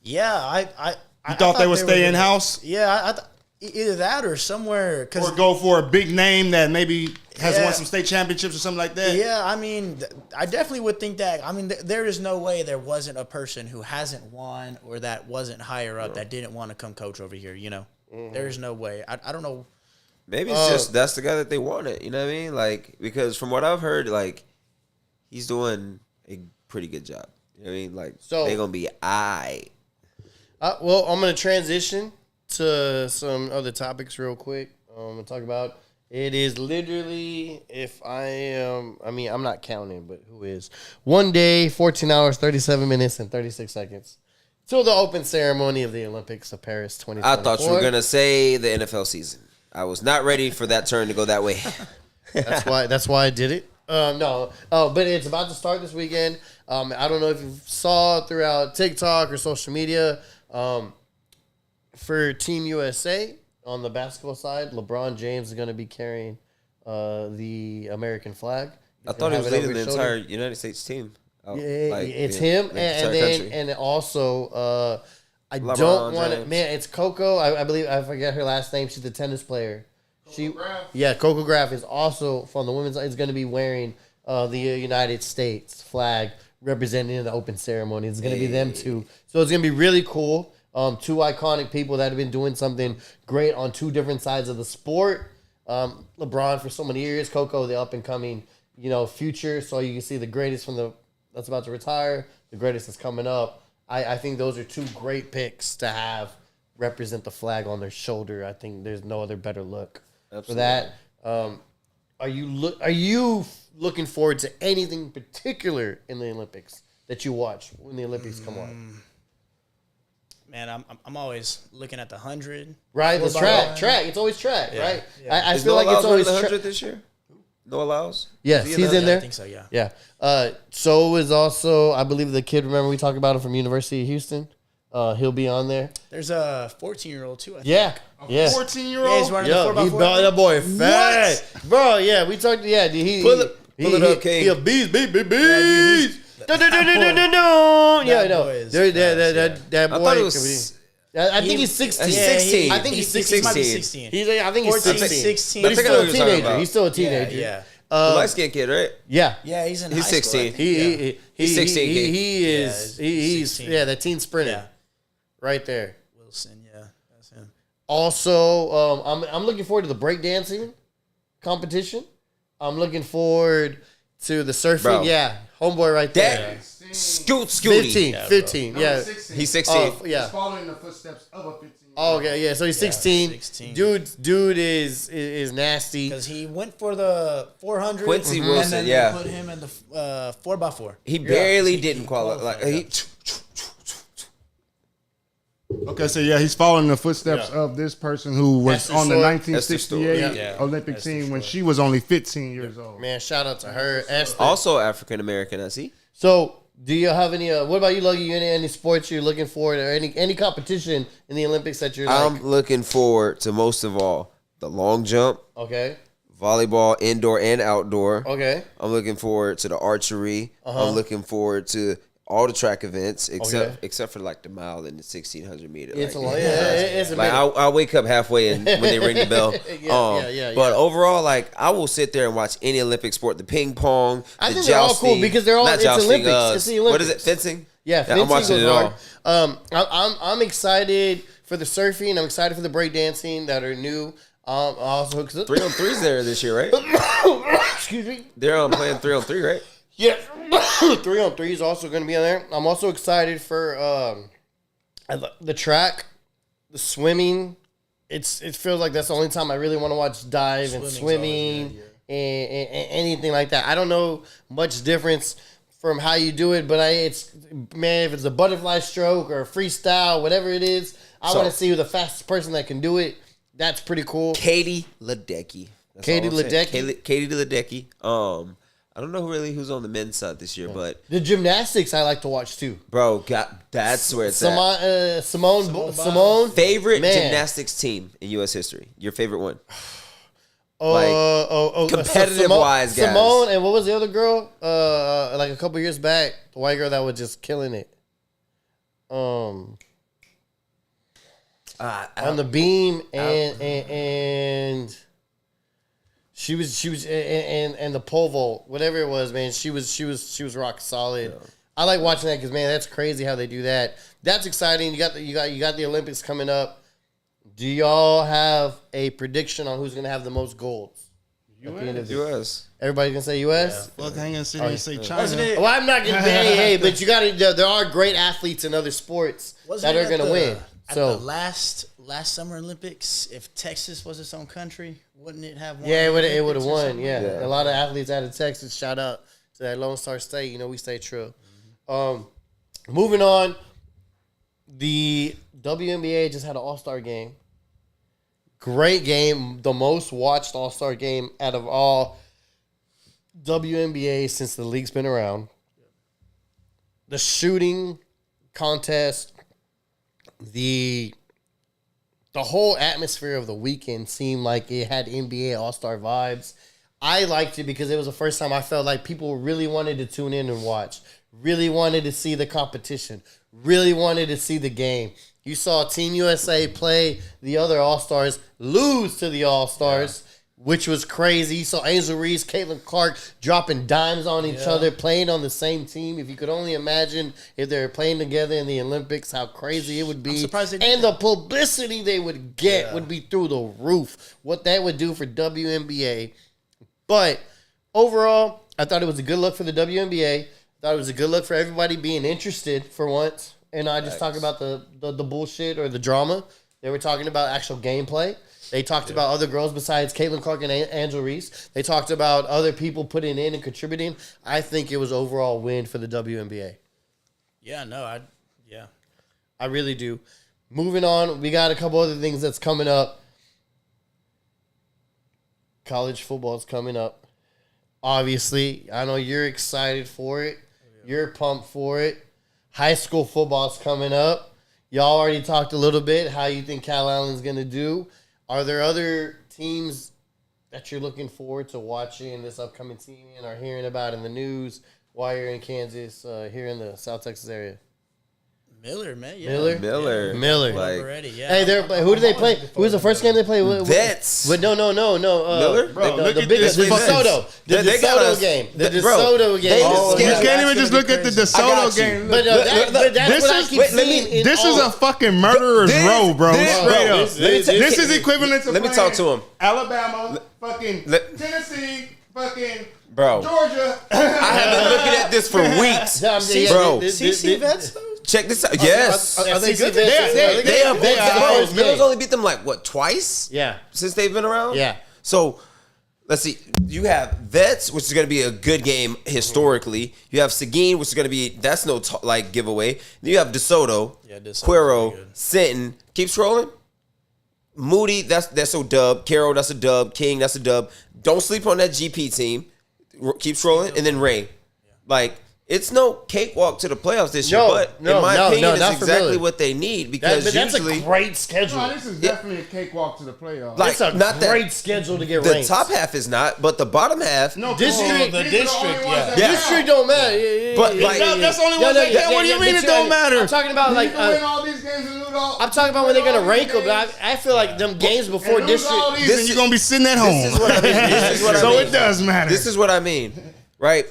Yeah, I You thought they would stay gonna- in house Yeah, either that or somewhere. or go for a big name that maybe has Yeah. won some state championships or something like that? Yeah, I mean, I definitely would think that. I mean, there is no way there wasn't a person who hasn't won or that wasn't higher up that didn't want to come coach over here. You know, there is no way. I don't know. maybe it's just that's the guy that they wanted. You know what I mean? Like because from what I've heard, like he's doing a pretty good job. You know what I mean? Like So- they're gonna be aight. Well, I'm going to transition to some other topics real quick. I'm going to talk about it is literally, if I am, I mean, I'm not counting, but who is? 1 day, 14 hours, 37 minutes, and 36 seconds till the open ceremony of the Olympics of Paris 2024. I thought you were gonna say the NFL season. I was not ready for that turn to go that way. That's why I did it. No. Oh, but it's about to start this weekend. I don't know if you saw throughout TikTok or social media. For Team USA on the basketball side, LeBron James is going to be carrying the American flag. I thought he was leading the shoulder. entire United States team. Yeah, it's him, the and entire then country. and also I LeBron don't want to. James. Man, it's Coco. I believe I forget her last name. She's the tennis player. Graf? Coco Graf is also from the women's side. Is going to be wearing the United States flag representing in the open ceremony. It's going to be them two. So it's going to be really cool. Two iconic people that have been doing something great on two different sides of the sport. LeBron for so many years, Coco the up and coming, future. So you can see the greatest that's about to retire, the greatest that's coming up. I think those are two great picks to have represent the flag on their shoulder. I think there's no other better look for that. Are you looking forward to anything particular in the Olympics that you watch when the Olympics come on? Man, I'm always looking at the 100. Right, it's track. 4x100. It's always track, Yeah. right? Yeah. I Is feel Noah like it's Lyles always running the track. 100 this year. No allows. Yes, Is he's he in I there. think so. Yeah. Yeah. So is also, I believe the kid. Remember we talked about him from University of Houston. He'll be on there. There's a 14-year-old too. I think. Yeah. 14-year-old? Yeah, he's running Yo, the 4x4. he brought that boy fast, bro. Yeah, we talked. Yeah, he Pull it up, King. He a beast. Yeah, That no, boy is that boy. I thought it was. I think he's 16. He's 16. I think he's He might be 16. 16. I think he's 14, 16. 16. But he's I think still I know a what you're talking teenager. about. He's still a Yeah, teenager. yeah. The light skinned kid, right? Yeah. Yeah, he's in He's high school, 16. I think. He's 16, King. He is. Yeah, He's 16. the teen sprinter. Yeah. Right there. Wilson, yeah. That's him. Also, I'm looking forward to the breakdancing competition. I'm looking forward to the surfing. Bro. Yeah, homeboy right there. That Scooty. 15, yeah. He's 16. Oh, yeah. He's following the footsteps of a 15. Oh, okay, yeah. So he's 16. 16. Dude is nasty. Because he went for the 400. Quincy Wilson, and then yeah. they put him in the 4x4. He barely He didn't qualify. Like, qualified, Okay, so yeah, he's following the footsteps of this person who was Esther on the Short. 1968 Esther Short. Olympic Esther team when Short. she was only 15 years old. Man, shout out to her. Esther. also African American, I see. So, do you have any? What about you, Lucky? Any sports you're looking for, or any competition in the Olympics that you're like? I'm looking forward to most of all the long jump, Okay. volleyball, indoor and outdoor. Okay. I'm looking forward to the archery. I'm looking forward to all the track events except for like the mile and the 1600 meter. It's like, a lot. Yeah, it's a like minute. I'll wake up halfway and when they ring the bell. Yeah. But overall, like I will sit there and watch any Olympic sport, the ping pong, I the think they're all jousting, cool because they're all. not It's jousting, Olympics. It's the Olympics. What is it? Fencing? Yeah, I'm watching it all. I'm excited for the surfing. I'm excited for the breakdancing that are new. Also, 3-on-3's there this year, right? excuse me. They're playing 3-on-3, right? Yeah, 3-on-3 is also going to be on there. I'm also excited for the track, the swimming. It feels like that's the only time I really want to watch dive and Swimming's swimming always good, and anything like that. I don't know much difference from how you do it, but if it's a butterfly stroke or a freestyle, whatever it is, I want to see who the fastest person that can do it. That's pretty cool. Katie Ledecky. That's Katie all I'm saying. Ledecky? Katie Ledecky. I don't know who's on the men's side this year, but The gymnastics I like to watch too. bro, that's where it's at. Simone. Favorite Man. gymnastics team in U.S. history? Your favorite one? Simone, competitive-wise, guys. Simone, and what was the other girl? Like a couple years back, the white girl that was just killing it. On the beam and she was and the pole vault, whatever it was, man. She was rock solid. Yeah. I like watching that because, man, that's crazy how they do that. That's exciting. You got the Olympics coming up. Do y'all have a prediction on who's gonna have the most golds? U.S. Everybody can say U.S. Fuck, hang on, sit here and say China. Well, I'm not gonna say hey, but you got to. There are great athletes in other sports that are gonna win. So the last Summer Olympics, if Texas was its own country, wouldn't it have won? Yeah, it would have won. Yeah. A lot of athletes out of Texas. Shout out to that Lone Star State. You know, we stay true. Moving on, the WNBA just had an All-Star game. Great game, the most watched All-Star game out of all WNBA since the league's been around. The shooting contest, the whole atmosphere of the weekend seemed like it had NBA All-Star vibes. I liked it because it was the first time I felt like people really wanted to tune in and watch, really wanted to see the competition, really wanted to see the game. You saw Team USA play the other All-Stars, lose to the All-Stars, which was crazy. You saw Angel Reese, Caitlin Clark dropping dimes on each other, playing on the same team. If you could only imagine if they were playing together in the Olympics, how crazy it would be. I'm surprised they did and the publicity they would get would be through the roof. What that would do for WNBA. But overall, I thought it was a good look for the WNBA. I thought it was a good look for everybody being interested for once. And I just talk about the bullshit or the drama. They were talking about actual gameplay. They talked about other girls besides Caitlin Clark and Angel Reese. They talked about other people putting in and contributing. I think it was overall win for the WNBA. Yeah, no, I really do. Moving on, we got a couple other things that's coming up. College football is coming up. Obviously, I know you're excited for it. You're pumped for it. High school football is coming up. Y'all already talked a little bit how you think Calallen's going to do. Are there other teams that you're looking forward to watching this upcoming season or hearing about in the news while you're in Kansas, here in the South Texas area? Miller, man. Yeah. Miller. Like, Already, yeah. Hey, who did they play? Who was the first game they played? Vets. No. Miller? Bro, the look at biggest this DeSoto. The They got DeSoto us- game. The Bro, DeSoto game. they- You Yeah, can't even just look at the I DeSoto got you. game. But that's This what I is- keep wait, let me- seeing. This is a fucking murderer's row, bro. Straight up. This Is equivalent to Let me talk to him. Alabama, fucking Let- Tennessee, fucking Bro. Georgia. I have been looking at this for weeks. Bro. CC Vets, though? Check this out. Yes. Are they good? They are They are bro, first Miller's game. only beat them like what, twice? Yeah. Since they've been around? Yeah. So let's see. You have Vets, which is going to be a good game historically. You have Seguin, which is going to be that's no like giveaway. Then you have DeSoto, Yeah, DeSoto's Cuero, pretty good. Sinton. Keep scrolling. Moody, that's a dub. Carroll, that's a dub. King, that's a dub. Don't sleep on that GP team. Keep scrolling, and then Ray. Like, it's no cakewalk to the playoffs this year, but in my opinion, it's exactly what they need because But that's usually a great schedule. No, this is definitely a cakewalk to the playoffs. Like, It's a not that- great schedule to get the ranked. top half is not, but the bottom half. no, District- the district, yeah. Yeah. District don't matter. But, like- That's the only one that count. What do you mean it don't matter? I'm talking about like. You can win all these games and lose all. I'm talking about when they're gonna rank them. I feel like them games before and lose all district. these, and you're gonna be sitting at home. This is what I mean. This is what I So mean. it does matter. This is what I mean, right?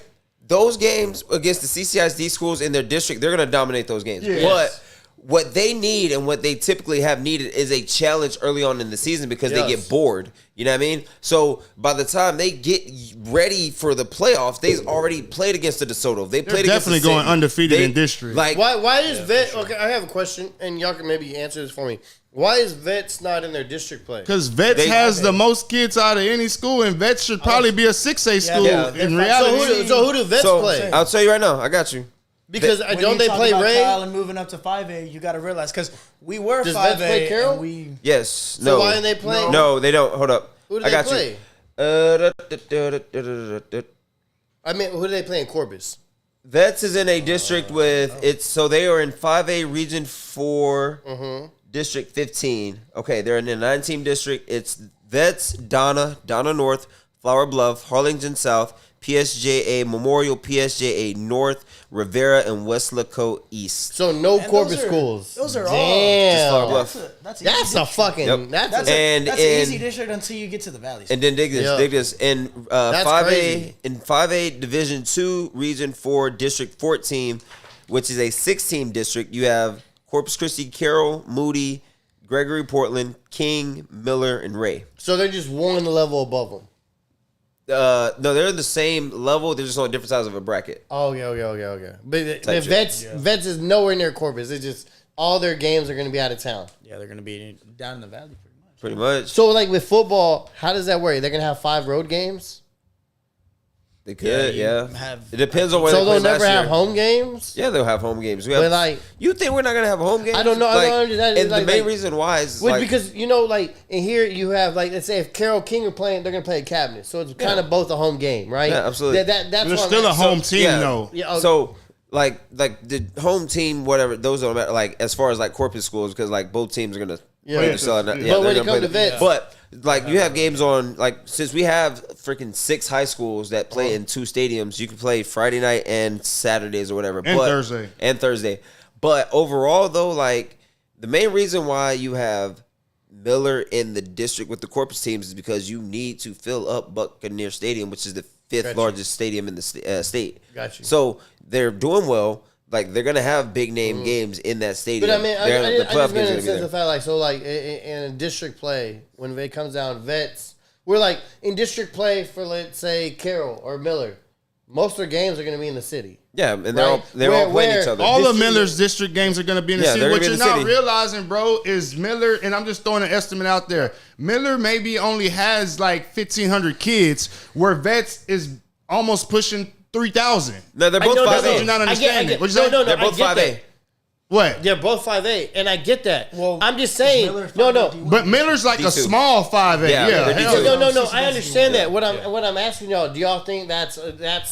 Those games against the CCISD schools in their district, they're going to dominate those games. Yes. But what they need and what they typically have needed is a challenge early on in the season because they get bored. You know what I mean? So by the time they get ready for the playoffs, they've already played against the DeSoto. They played against definitely the going City. undefeated in district. Like, Why is Vet? Okay, I have a question, and y'all can maybe answer this for me. Why is Vets not in their district play? Because Vets has the most kids out of any school, and Vets should probably be a 6A school Yeah. in So reality. who do Vets so play? I'll tell you right now. I got you. Because When don't you they talk play about Ray? Calallen moving up to 5A, you got to realize because we were Does 5A. Vets play Carroll? And we Yes. So No. why didn't they play? No, they don't. Hold up. Who do I they got play? you. I mean, who do they play in Corbis? Vets is in a district with it's so they are in 5A Region 4, District 15. Okay, they're in the 9-team district. It's Vets, Donna North, Flower Bluff, Harlingen South, PSJA Memorial, PSJA North, Rivera, and West Lacote East. So no And Corbis those are- schools. those are all- Damn. Flower Bluff. That's That's a fucking. Yep. That's That's, a, And an in- easy district until you get to the valleys. And then dig this. In 5A crazy. in 5A Division 2, Region 4, District 14, which is a 6-team district, you have Corpus Christi, Carroll, Moody, Gregory Portland, King, Miller, and Ray. so they're just one level above them. No, they're in the same level. They're just on different sides of a bracket. Oh, okay. But Type Vets is nowhere near Corbis. It's just all their games are going to be out of town. yeah, they're going to be down in the valley pretty much. Pretty much. So like with football, how does that work? They're going to have 5 road games. They could, you yeah. have- It depends on where So they they'll play never last have year. home games. Yeah, they'll have home games. But like, You think we're not gonna have a home game? I don't know. I don't understand. And Like- the main like- reason why is well, like, because like in here you have like let's say if Carroll King are playing, they're going to play a cabinet. So it's kind of both a home game, right? Yeah, absolutely. That's There's what still a I'm- home team, yeah. though. Yeah, okay. So like the home team, whatever, those don't matter. Like as far as like Corpus schools, because like both teams are gonna play each other. But Yeah, when they're it gonna comes play to Vets- but like you have games on like since we have freaking 6 high schools that play in 2 stadiums, you can play Friday night and Saturdays or whatever, And Thursday. But overall though, like the main reason why you have Miller in the district with the Corpus teams is because you need to fill up Buccaneer Stadium, which is the 5th largest stadium in the state. Got you. So they're doing well. Like they're gonna have big name games in that stadium. But I mean, I The just playoff mean games in are the gonna be sense there. of fact, like so, like in district play when it comes down Vets, we're like in district play for let's say Carroll or Miller. Most of their games are going to be in the city. Yeah, and they're Right. all playing Where- each other. All of District- Miller's district games are going to be in the Yeah, city. they're What gonna you're be in the not city. realizing, bro, is Miller, and I'm just throwing an estimate out there. Miller maybe only has like 1,500 kids, where Vets is almost pushing 3,000. No, they're both I know, 5A. You're not I understanding. get, What'd you say? no, They're both I get 5A. that. What? They're both 5A, and I get that. Well, I'm just is saying, Miller no. 5A? But Miller's like a D2. small 5A. Yeah, Yeah, they're hell D2. yeah. No. CC I understand doesn't that. even- What I'm asking y'all, do y'all think that's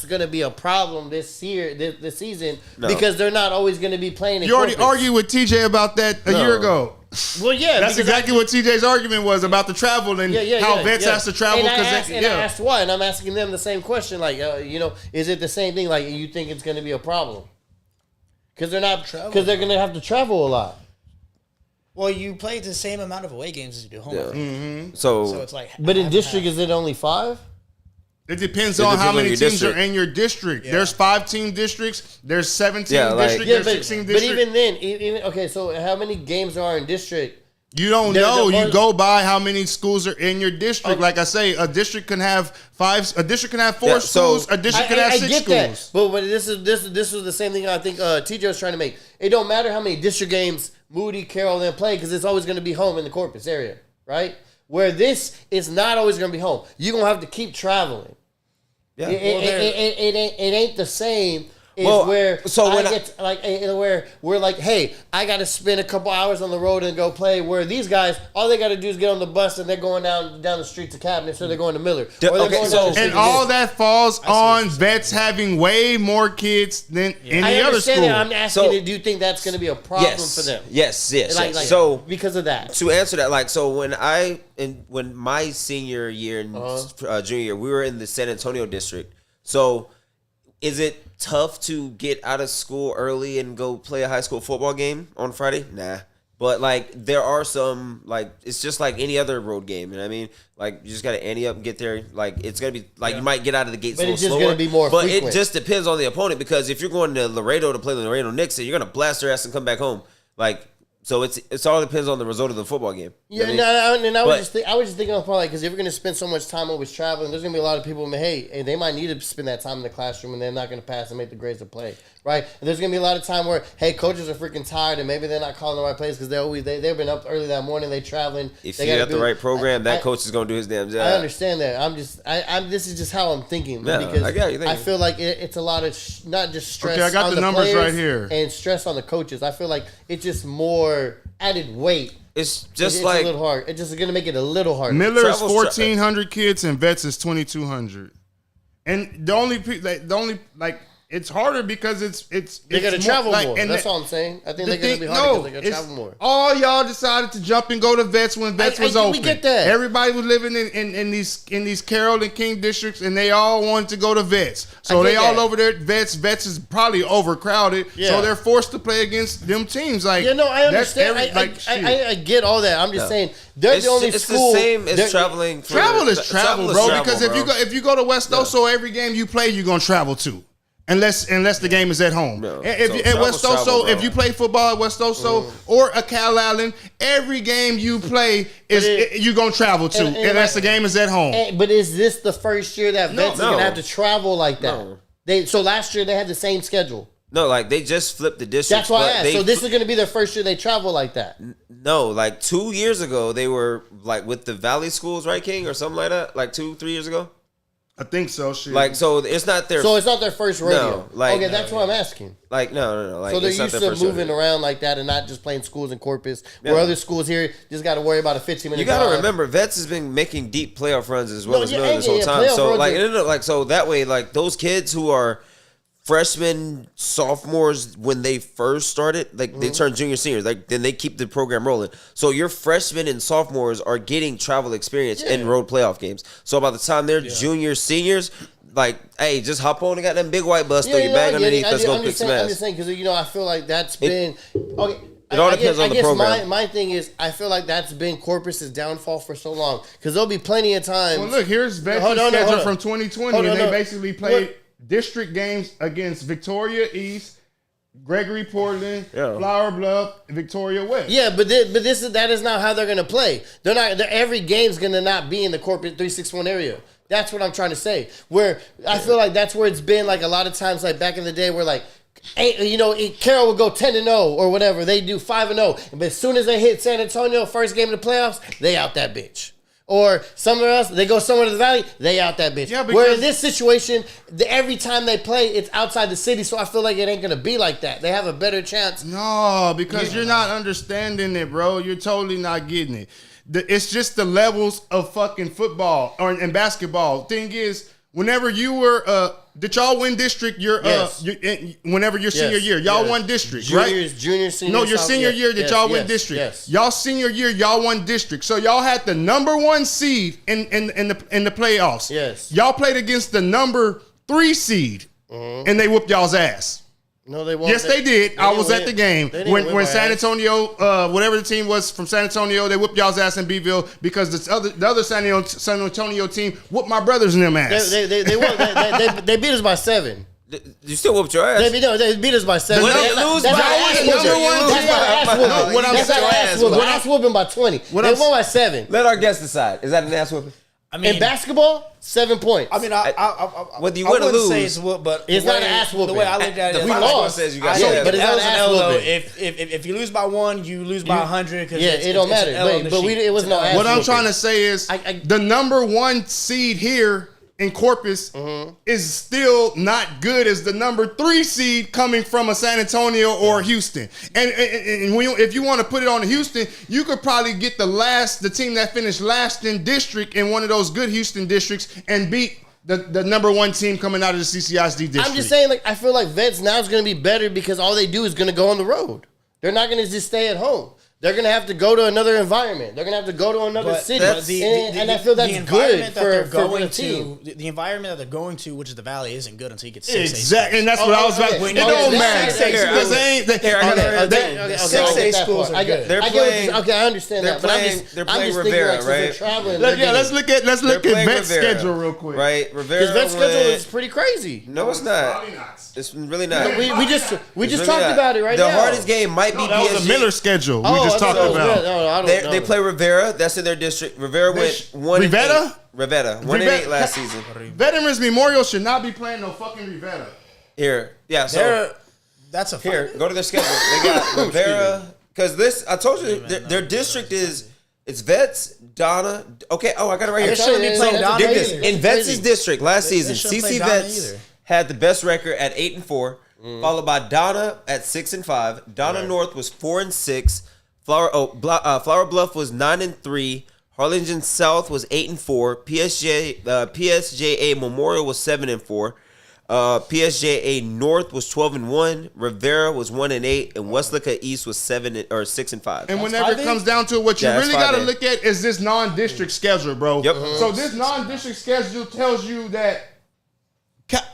going to be a problem this year, this season, No. because they're not always going to be playing? In You already Corpus? argued with TJ about that a year ago. Well, yeah, That's because exactly what TJ's argument was about the travel and how Vets has to travel. And I Because asked why, and I'm asking them the same question. Like, is it the same thing? Like, you think it's going to be a problem? because they're going to have to travel a lot. Well, you play the same amount of away games as you do home. Yeah. Mm-hmm. So it's like, but in district, is it only 5? It depends on how many teams district. are in your district. Yeah. There's 5-team districts. There's 17 like, districts. There's 16 districts. But even then, okay. So how many games are in district? You don't know. You go by how many schools are in your district. Okay. Like I say, a district can have 5. A district can have 4 schools. A district can have 6 get schools. That. But this is the same thing I think TJ was trying to make. It don't matter how many district games Moody, Carroll, then play because it's always going to be home in the Corpus area, right? Where this is not always going to be home. You're going to have to keep traveling. yeah. It ain't the same. Where we're like, hey, I got to spend a couple hours on the road and go play. Where these guys, all they got to do is get on the bus and they're going down the street to Cabinet, so they're going to Miller. And all that falls on vets having way more kids than any other school. I'm asking you, do you think that's going to be a problem for them? Yes. Like, so because of that. To answer that, when my senior year and junior year, we were in the San Antonio district. So is it tough to get out of school early and go play a high school football game on Friday? Nah. But, like, there are some, like, it's just like any other road game. You know what I mean? Like, you just got to ante up and get there. Like, it's going to be, like, you might get out of the gates a little slower. But it's just going to be more frequent. It just depends on the opponent because if you're going to Laredo to play the Laredo Knicks, you're going to blast their ass and come back home. Like, so it's all depends on the result of the football game. Yeah, I was just thinking of probably because if you're going to spend so much time always traveling, there's going to be a lot of people. Hey, they might need to spend that time in the classroom, and they're not going to pass and make the grades to play, right? And there's going to be a lot of time where coaches are freaking tired, and maybe they're not calling the right plays because they've been up early that morning, they traveling. If you got the right program, that coach is going to do his damn job. I understand that. This is just how I'm thinking because I feel like it's a lot of not just stress. Okay, I got on the numbers players right here, and stress on the coaches. I feel like it's just more added weight. It's just like a little hard. It's just going to make it a little harder. Miller is 1,400 kids and Vets is 2,200. And the only it's harder because they got to travel more. That's all I'm saying. I think they're going to be harder because they got to travel more. All y'all decided to jump and go to Vets when Vets was open. We get that. Everybody was living in these Carroll and King districts, and they all wanted to go to Vets. So they all over there. Vets is probably overcrowded. Yeah. So they're forced to play against them teams. Like I understand. I get all that. I'm just saying they're the only school. It's the same as traveling. Travel is travel, bro. Because if you go to West Oso, every game you play, you're gonna travel to. Unless the game is at home. No. At West Oso, if you play football at West Oso or a Calallen, every game you play you're gonna travel to unless the game is at home. But is this the first year that Vets is gonna have to travel like that? No. So last year they had the same schedule. No, like they just flipped the district. That's why I asked. So this is gonna be their first year they travel like that. No, like 2 years ago they were like with the Valley schools, right, King, or something like that. Like 2-3 years ago. I think so. Shit. Like so, it's not their. So it's not their first rodeo. No, okay, that's what I'm asking. Like no. Like, so they're used to moving around like that and not just playing schools in Corpus, where other schools here just got to worry about a 15-minute. You got to remember, Vets has been making deep playoff runs as well as Miller this whole time. So so that way, like those kids who are freshmen, sophomores when they first started, like they turn junior, seniors, like then they keep the program rolling. So your freshmen and sophomores are getting travel experience in road playoff games. So by the time they're juniors, seniors, like, hey, just hop on and got them big white bus, throw your bag underneath, let's go pick some ass. I'm just saying because I feel like that's been okay. It all depends on the program. My thing is, I feel like that's been Corpus's downfall for so long because there'll be plenty of times. Well, look, here's Vets' schedule from 2020, and they basically played district games against Victoria East, Gregory Portland, Flower Bluff, Victoria West. Yeah, but that is not how they're going to play. They're not. Every game's going to not be in the Corpus 361 area. That's what I'm trying to say. Where I feel like that's where it's been like a lot of times, like back in the day, where like, Carroll would go 10-0 or whatever. They do 5-0, but as soon as they hit San Antonio, first game of the playoffs, they out that bitch. Or somewhere else, they go somewhere to the valley, they out that bitch. Yeah, where in this situation, every time they play, it's outside the city, so I feel like it ain't going to be like that. They have a better chance. No, because you're not understanding it, bro. You're totally not getting it. It's just the levels of fucking football and basketball. Thing is, whenever you were, did y'all win district? Whenever your senior year, y'all won district, right? Junior, senior. No, your senior year that y'all win district. Yes. Y'all senior year, y'all won district. So y'all had the number 1 seed in the playoffs. Yes. Y'all played against the number 3 seed, and they whooped y'all's ass. No, they won't. Yes, they did. I was didn't at the win. game They didn't when win San my ass. Antonio, whatever the team was from San Antonio, they whooped y'all's ass in Beeville because the other San Antonio team whooped my brothers in them ass. They beat us by 7. You still whooped your ass. They beat us by 7. What they lose by? What I'm saying, ass whooping by 20. They won by 7. Let our guests decide. Is that an ass whooping? I mean, In basketball, 7 points. I mean, Whether you I win or wouldn't lose, say it's whoop, but It's the not way- an ass whooping. The way I looked at it, the is we final lost. score says you got I know, but it's not L's an and ass L though. whooping. If you lose by 1, you lose by 100. Yeah, it don't matter. But it was no ass What I'm whooping. trying to say is the number 1 seed here in Corpus is still not good as the number 3 seed coming from a San Antonio or Houston. And if you want to put it on Houston, you could probably get the team that finished last in district in one of those good Houston districts and beat the number 1 team coming out of the CCISD district. I'm just saying, like, I feel like Vets now is going to be better because all they do is going to go on the road. They're not going to just stay at home. They're going to have to go to another environment. They're going to have to go to another city. And I feel that's good for the team. The environment that they're going to, which is the Valley, isn't good until you get 6 Exactly, and that's what I was about. It don't matter. Six A schools are good. They're playing. Okay, I understand that. They're playing Rivera, right? Let's look at Vet's Rivera, schedule real quick. Right, Rivera. Because Vet's schedule went- is pretty crazy. No, it's not. Probably not. It's really not. We just It's talked really not. about it right now. The hardest game might be That was PSG. the Miller schedule we Oh, just I thought talked it was about. Vet. No, I don't know. They play Rivera. That's in their district. Rivera went 1-8. Rivera 1-8 last season. Veterans Memorial should not be playing no fucking Rivera. Here, yeah. So That's a here, go to their schedule. They got Rivera because I told you their district is it's Vets, Donna. Okay. Oh, I got it right here. They shouldn't be playing That's Donna Dig this. either. In Vets' district last season, shouldn't play CC Donna Vets either. had the best record at 8-4, followed by Donna at 6-5. Donna North was 4-6. Flower Bluff was 9-3. Harlingen South was 8-4. PSJA Memorial was 7-4. PSJA North was 12-1. Rivera was 1-8, and Westlake East was 6-5. And whenever it comes down to it, what you Yeah, really that's got to 5A. look at is this non-district schedule, bro. Yep. So this non-district schedule tells you that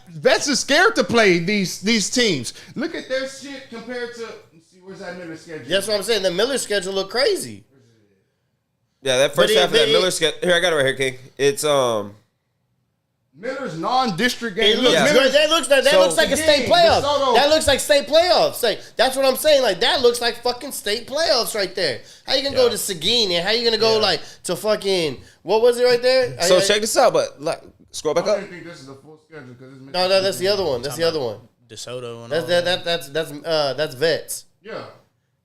Vets is scared to play these teams. Look at their shit compared to. Let's see, where's that Miller schedule? That's what I'm saying. The Miller schedule look crazy. Yeah, that first But half of that it- Miller schedule. Here, I got it right here, King. It's Miller's non-district game. It looks Yeah. good. That looks like a state Again, playoff. DeSoto. That looks like state playoffs. Like, that's what I'm saying. Like, that looks like fucking state playoffs right there. How you gonna go to Seguin and how you gonna go like to fucking what was it right there? so check this out, but scroll back I up. don't think this is the full schedule because it's No, that's the other one. That's the other one. DeSoto and That's Vets. yeah.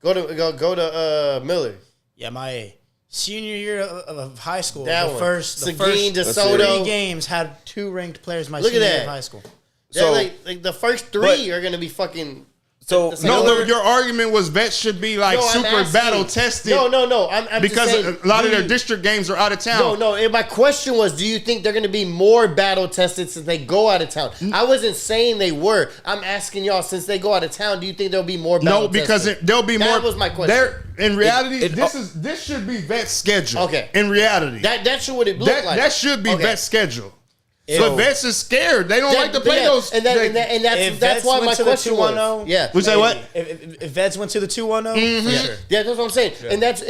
Go to Miller. Yeah, my senior year of high school, That the one. first Seguin, three DeSoto. games had 2 ranked players my Look at senior year that. of high school. So- like the first 3 are gonna be fucking. So No, Miller, your argument was Vets should be like No, I'm super asking- battle tested. No. I'm because just saying, a lot of do their you- district games are out of town. No. And my question was, do you think they're going to be more battle tested since they go out of town? I wasn't saying they were. I'm asking y'all, since they go out of town, do you think there'll be more battle No, because tested? there'll be more. That was my question. In reality, It- this should be Vet's schedule. Okay. In reality, That should what it looked like. that should be Okay. Vet's schedule. So- But Vets is scared. They don't like to play those. And that's If that's Vets why went my to the question 2-1-0, was. Yeah. Would you say what? If Vets went to the 2-1-0, for sure. Yeah, that's what I'm saying. And that's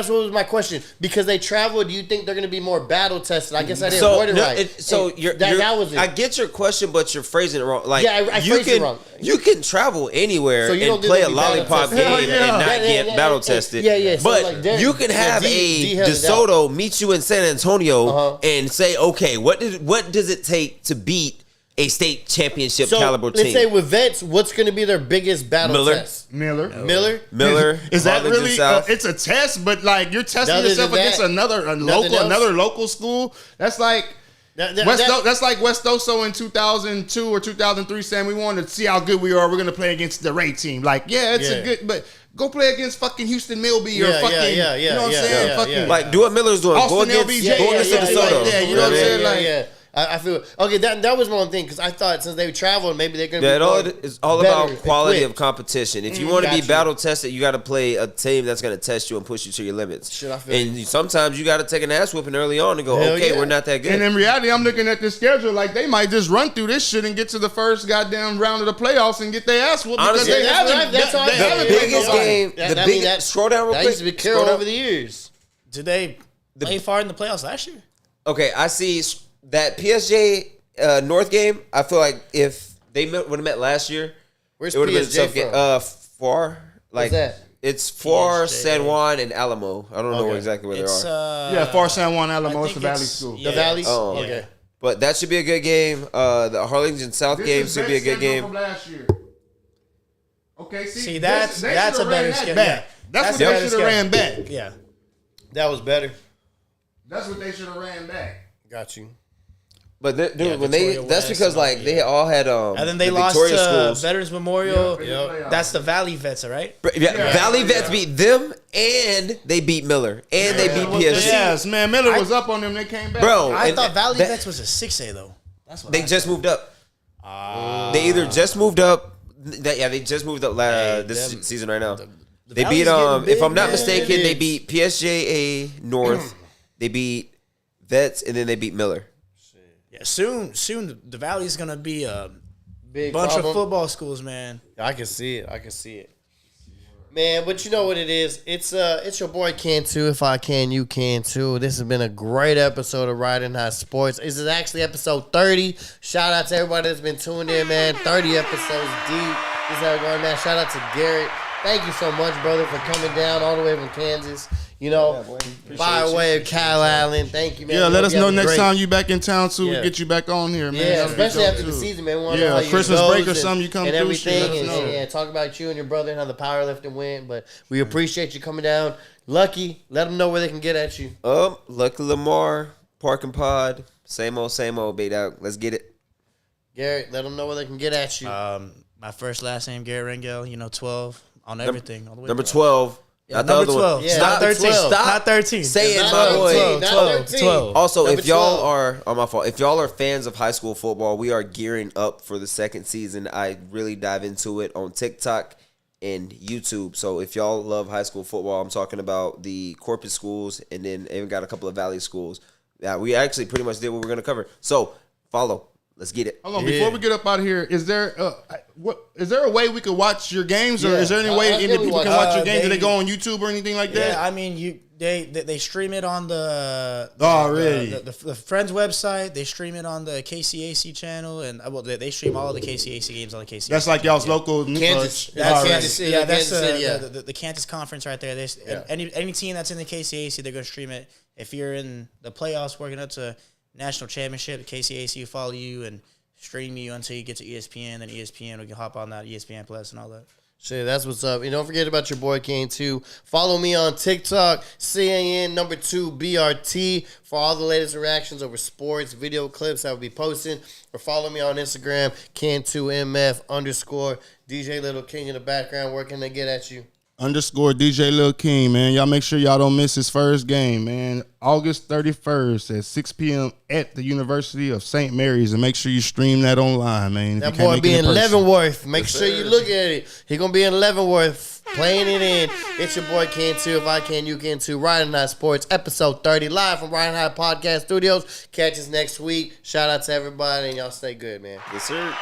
what was my question. Because they travel, do you think they're going to be more battle tested? I guess I didn't word it right. That was it. I get your question, but you're phrasing it wrong. Like, Yeah, I you phrased it can wrong. you can travel anywhere So you don't and think play a they'll be battle lollipop tested? game Hell yeah. and not Yeah, get battle tested. yeah. So, But like, you can have D a held it DeSoto meet you in San Antonio Uh-huh. and say, okay, what does it take to beat a state championship So caliber let's team? say with Vets, what's going to be their biggest battle Miller. test? Miller. Miller? Is that Harlingen really? South. It's a test, but like you're testing Other yourself than that, against nothing else? another local school. That's like. That- That's like West Oso in 2002 or 2003 saying we wanted to see how good we are. We're going to play against the Ray team. Like, yeah, it's a good, but go play against fucking Houston Milby or Yeah, fucking, you know what I'm saying? yeah, fucking yeah. Like, do what Miller's doing. Austin Go against LBJ. go against the DeSoto. Yeah, you know what I'm saying? Like, I feel okay. That was one thing because I thought since they traveled, maybe they're gonna. It's all about quality of competition. If you want to be battle tested, you got to play a team that's going to test you and push you to your limits. Shit, I feel and sometimes you got to take an ass whooping early on and go, okay, we're not that good. And in reality, I'm looking at the schedule like they might just run through this shit and get to the first goddamn round of the playoffs and get their ass whooped because they haven't. The biggest game, the biggest scroll down real quick. That used to be Carroll over the years. Did they play far in the playoffs last year? Okay, I see that PSG North game. I feel like if they would have met last year, Where's it would have been PSG a tough game. Far, like that? it's Far, PSG. San Juan, and Alamo. I don't know exactly where they are. Far San Juan Alamo. I It's the think Valley School. The Valley. Oh, Okay. But that should be a good game. The Harlingen South game should be a good game. From last year. Okay, See, that's a better schedule. Back. That's what they should have ran back. Yeah. That was better. That's what they should have ran back. Got you. But when Victoria that's West because and all, like they all had And then they the lost Victoria to schools. Veterans Memorial. Yep. That's the Valley Vets, right? Valley Vets beat them, and they beat Miller, and they beat PSG. Yes, man. Miller was up on them. They came back. Bro, I and thought Valley that- Vets was a 6A though. That's what They just moved up. They either just moved up. They just moved up this season right now. They beat Valley's getting if I'm not big, mistaken, man. they beat PSJA North. They beat Vets, and then they beat Miller. Yeah, soon the Valley's gonna be a Big bunch problem. of football schools, man. I can see it. Man, but you know what it is? It's your boy Can Too. If I can, you can too. This has been a great episode of Riding High Sports. This is actually episode 30. Shout out to everybody that's been tuned in, man. 30 episodes deep. This is how we're going, man. Shout out to Garrett. Thank you so much, brother, for coming down all the way from Kansas. You know, by way of Calallen. Thank you, man. Yeah, let us You know have a next great- time you back in town too. Yeah. We get you back on here, man. Yeah, That'd be especially dope, after the too. season, man. We want to know how your Christmas goes break or and- something, you come and through, everything, shit, let us know. and talk about you and your brother and how the powerlifting went. But we appreciate you coming down. Lucky, let them know where they can get at you. Lucky Lamar, Parking Pod, same old, bait out. Let's get it. Garrett, let them know where they can get at you. My first last name Garrett Rangel. 12 on everything. All the way Number down. 12. Yeah, Not the number other 12. one. Yeah, Stop. not 13. 12. Not 13. Say it, Not my boy. 13, not 13. 12. Also, Number if y'all 12. are my fault. If y'all are fans of high school football, we are gearing up for the second season. I really dive into it on TikTok and YouTube. So if y'all love high school football, I'm talking about the corporate schools and then even got a couple of valley schools. Yeah, we actually pretty much did what we're gonna cover. So follow. Let's get it. Hold on, before we get up out of here, is there a way we could watch your games, or Yeah. is there any way How any can we people can watch- watch your games? Do they they- go on YouTube or anything like that? Yeah, I mean, they stream it on the really? the Friends website. They stream it on the KCAC channel, and they stream all the KCAC games on the KCAC. That's like y'all's yeah. local Kansas. That's All right. Kansas City. Yeah, that's Kansas City, yeah. the Kansas conference right there. There's Yeah. any team that's in the KCAC, they're gonna stream it. If you're in the playoffs, working up to national championship, the KCAC will follow you and stream you until you get to ESPN. Then ESPN will hop on that ESPN Plus and all that. Shit, that's what's up. And don't forget about your boy Kane too. Follow me on TikTok, CAN2BRT for all the latest reactions over sports, video clips I will be posting. Or follow me on Instagram, Can2MF_ DJ Little King in the background. Where can they get at you? _ DJ Lil King, man. Y'all make sure y'all don't miss his first game, man. August 31st at 6 p.m. at the University of St. Mary's. And make sure you stream that online, man. if That you can't boy make be it in person. Leavenworth. Make sure you look at it. He gonna be in Leavenworth, playing it in. It's your boy Can too. If I can, you can too. Riding High Sports, episode 30, live from Riding High Podcast Studios. Catch us next week. Shout out to everybody, and y'all stay good, man. Yes, sir.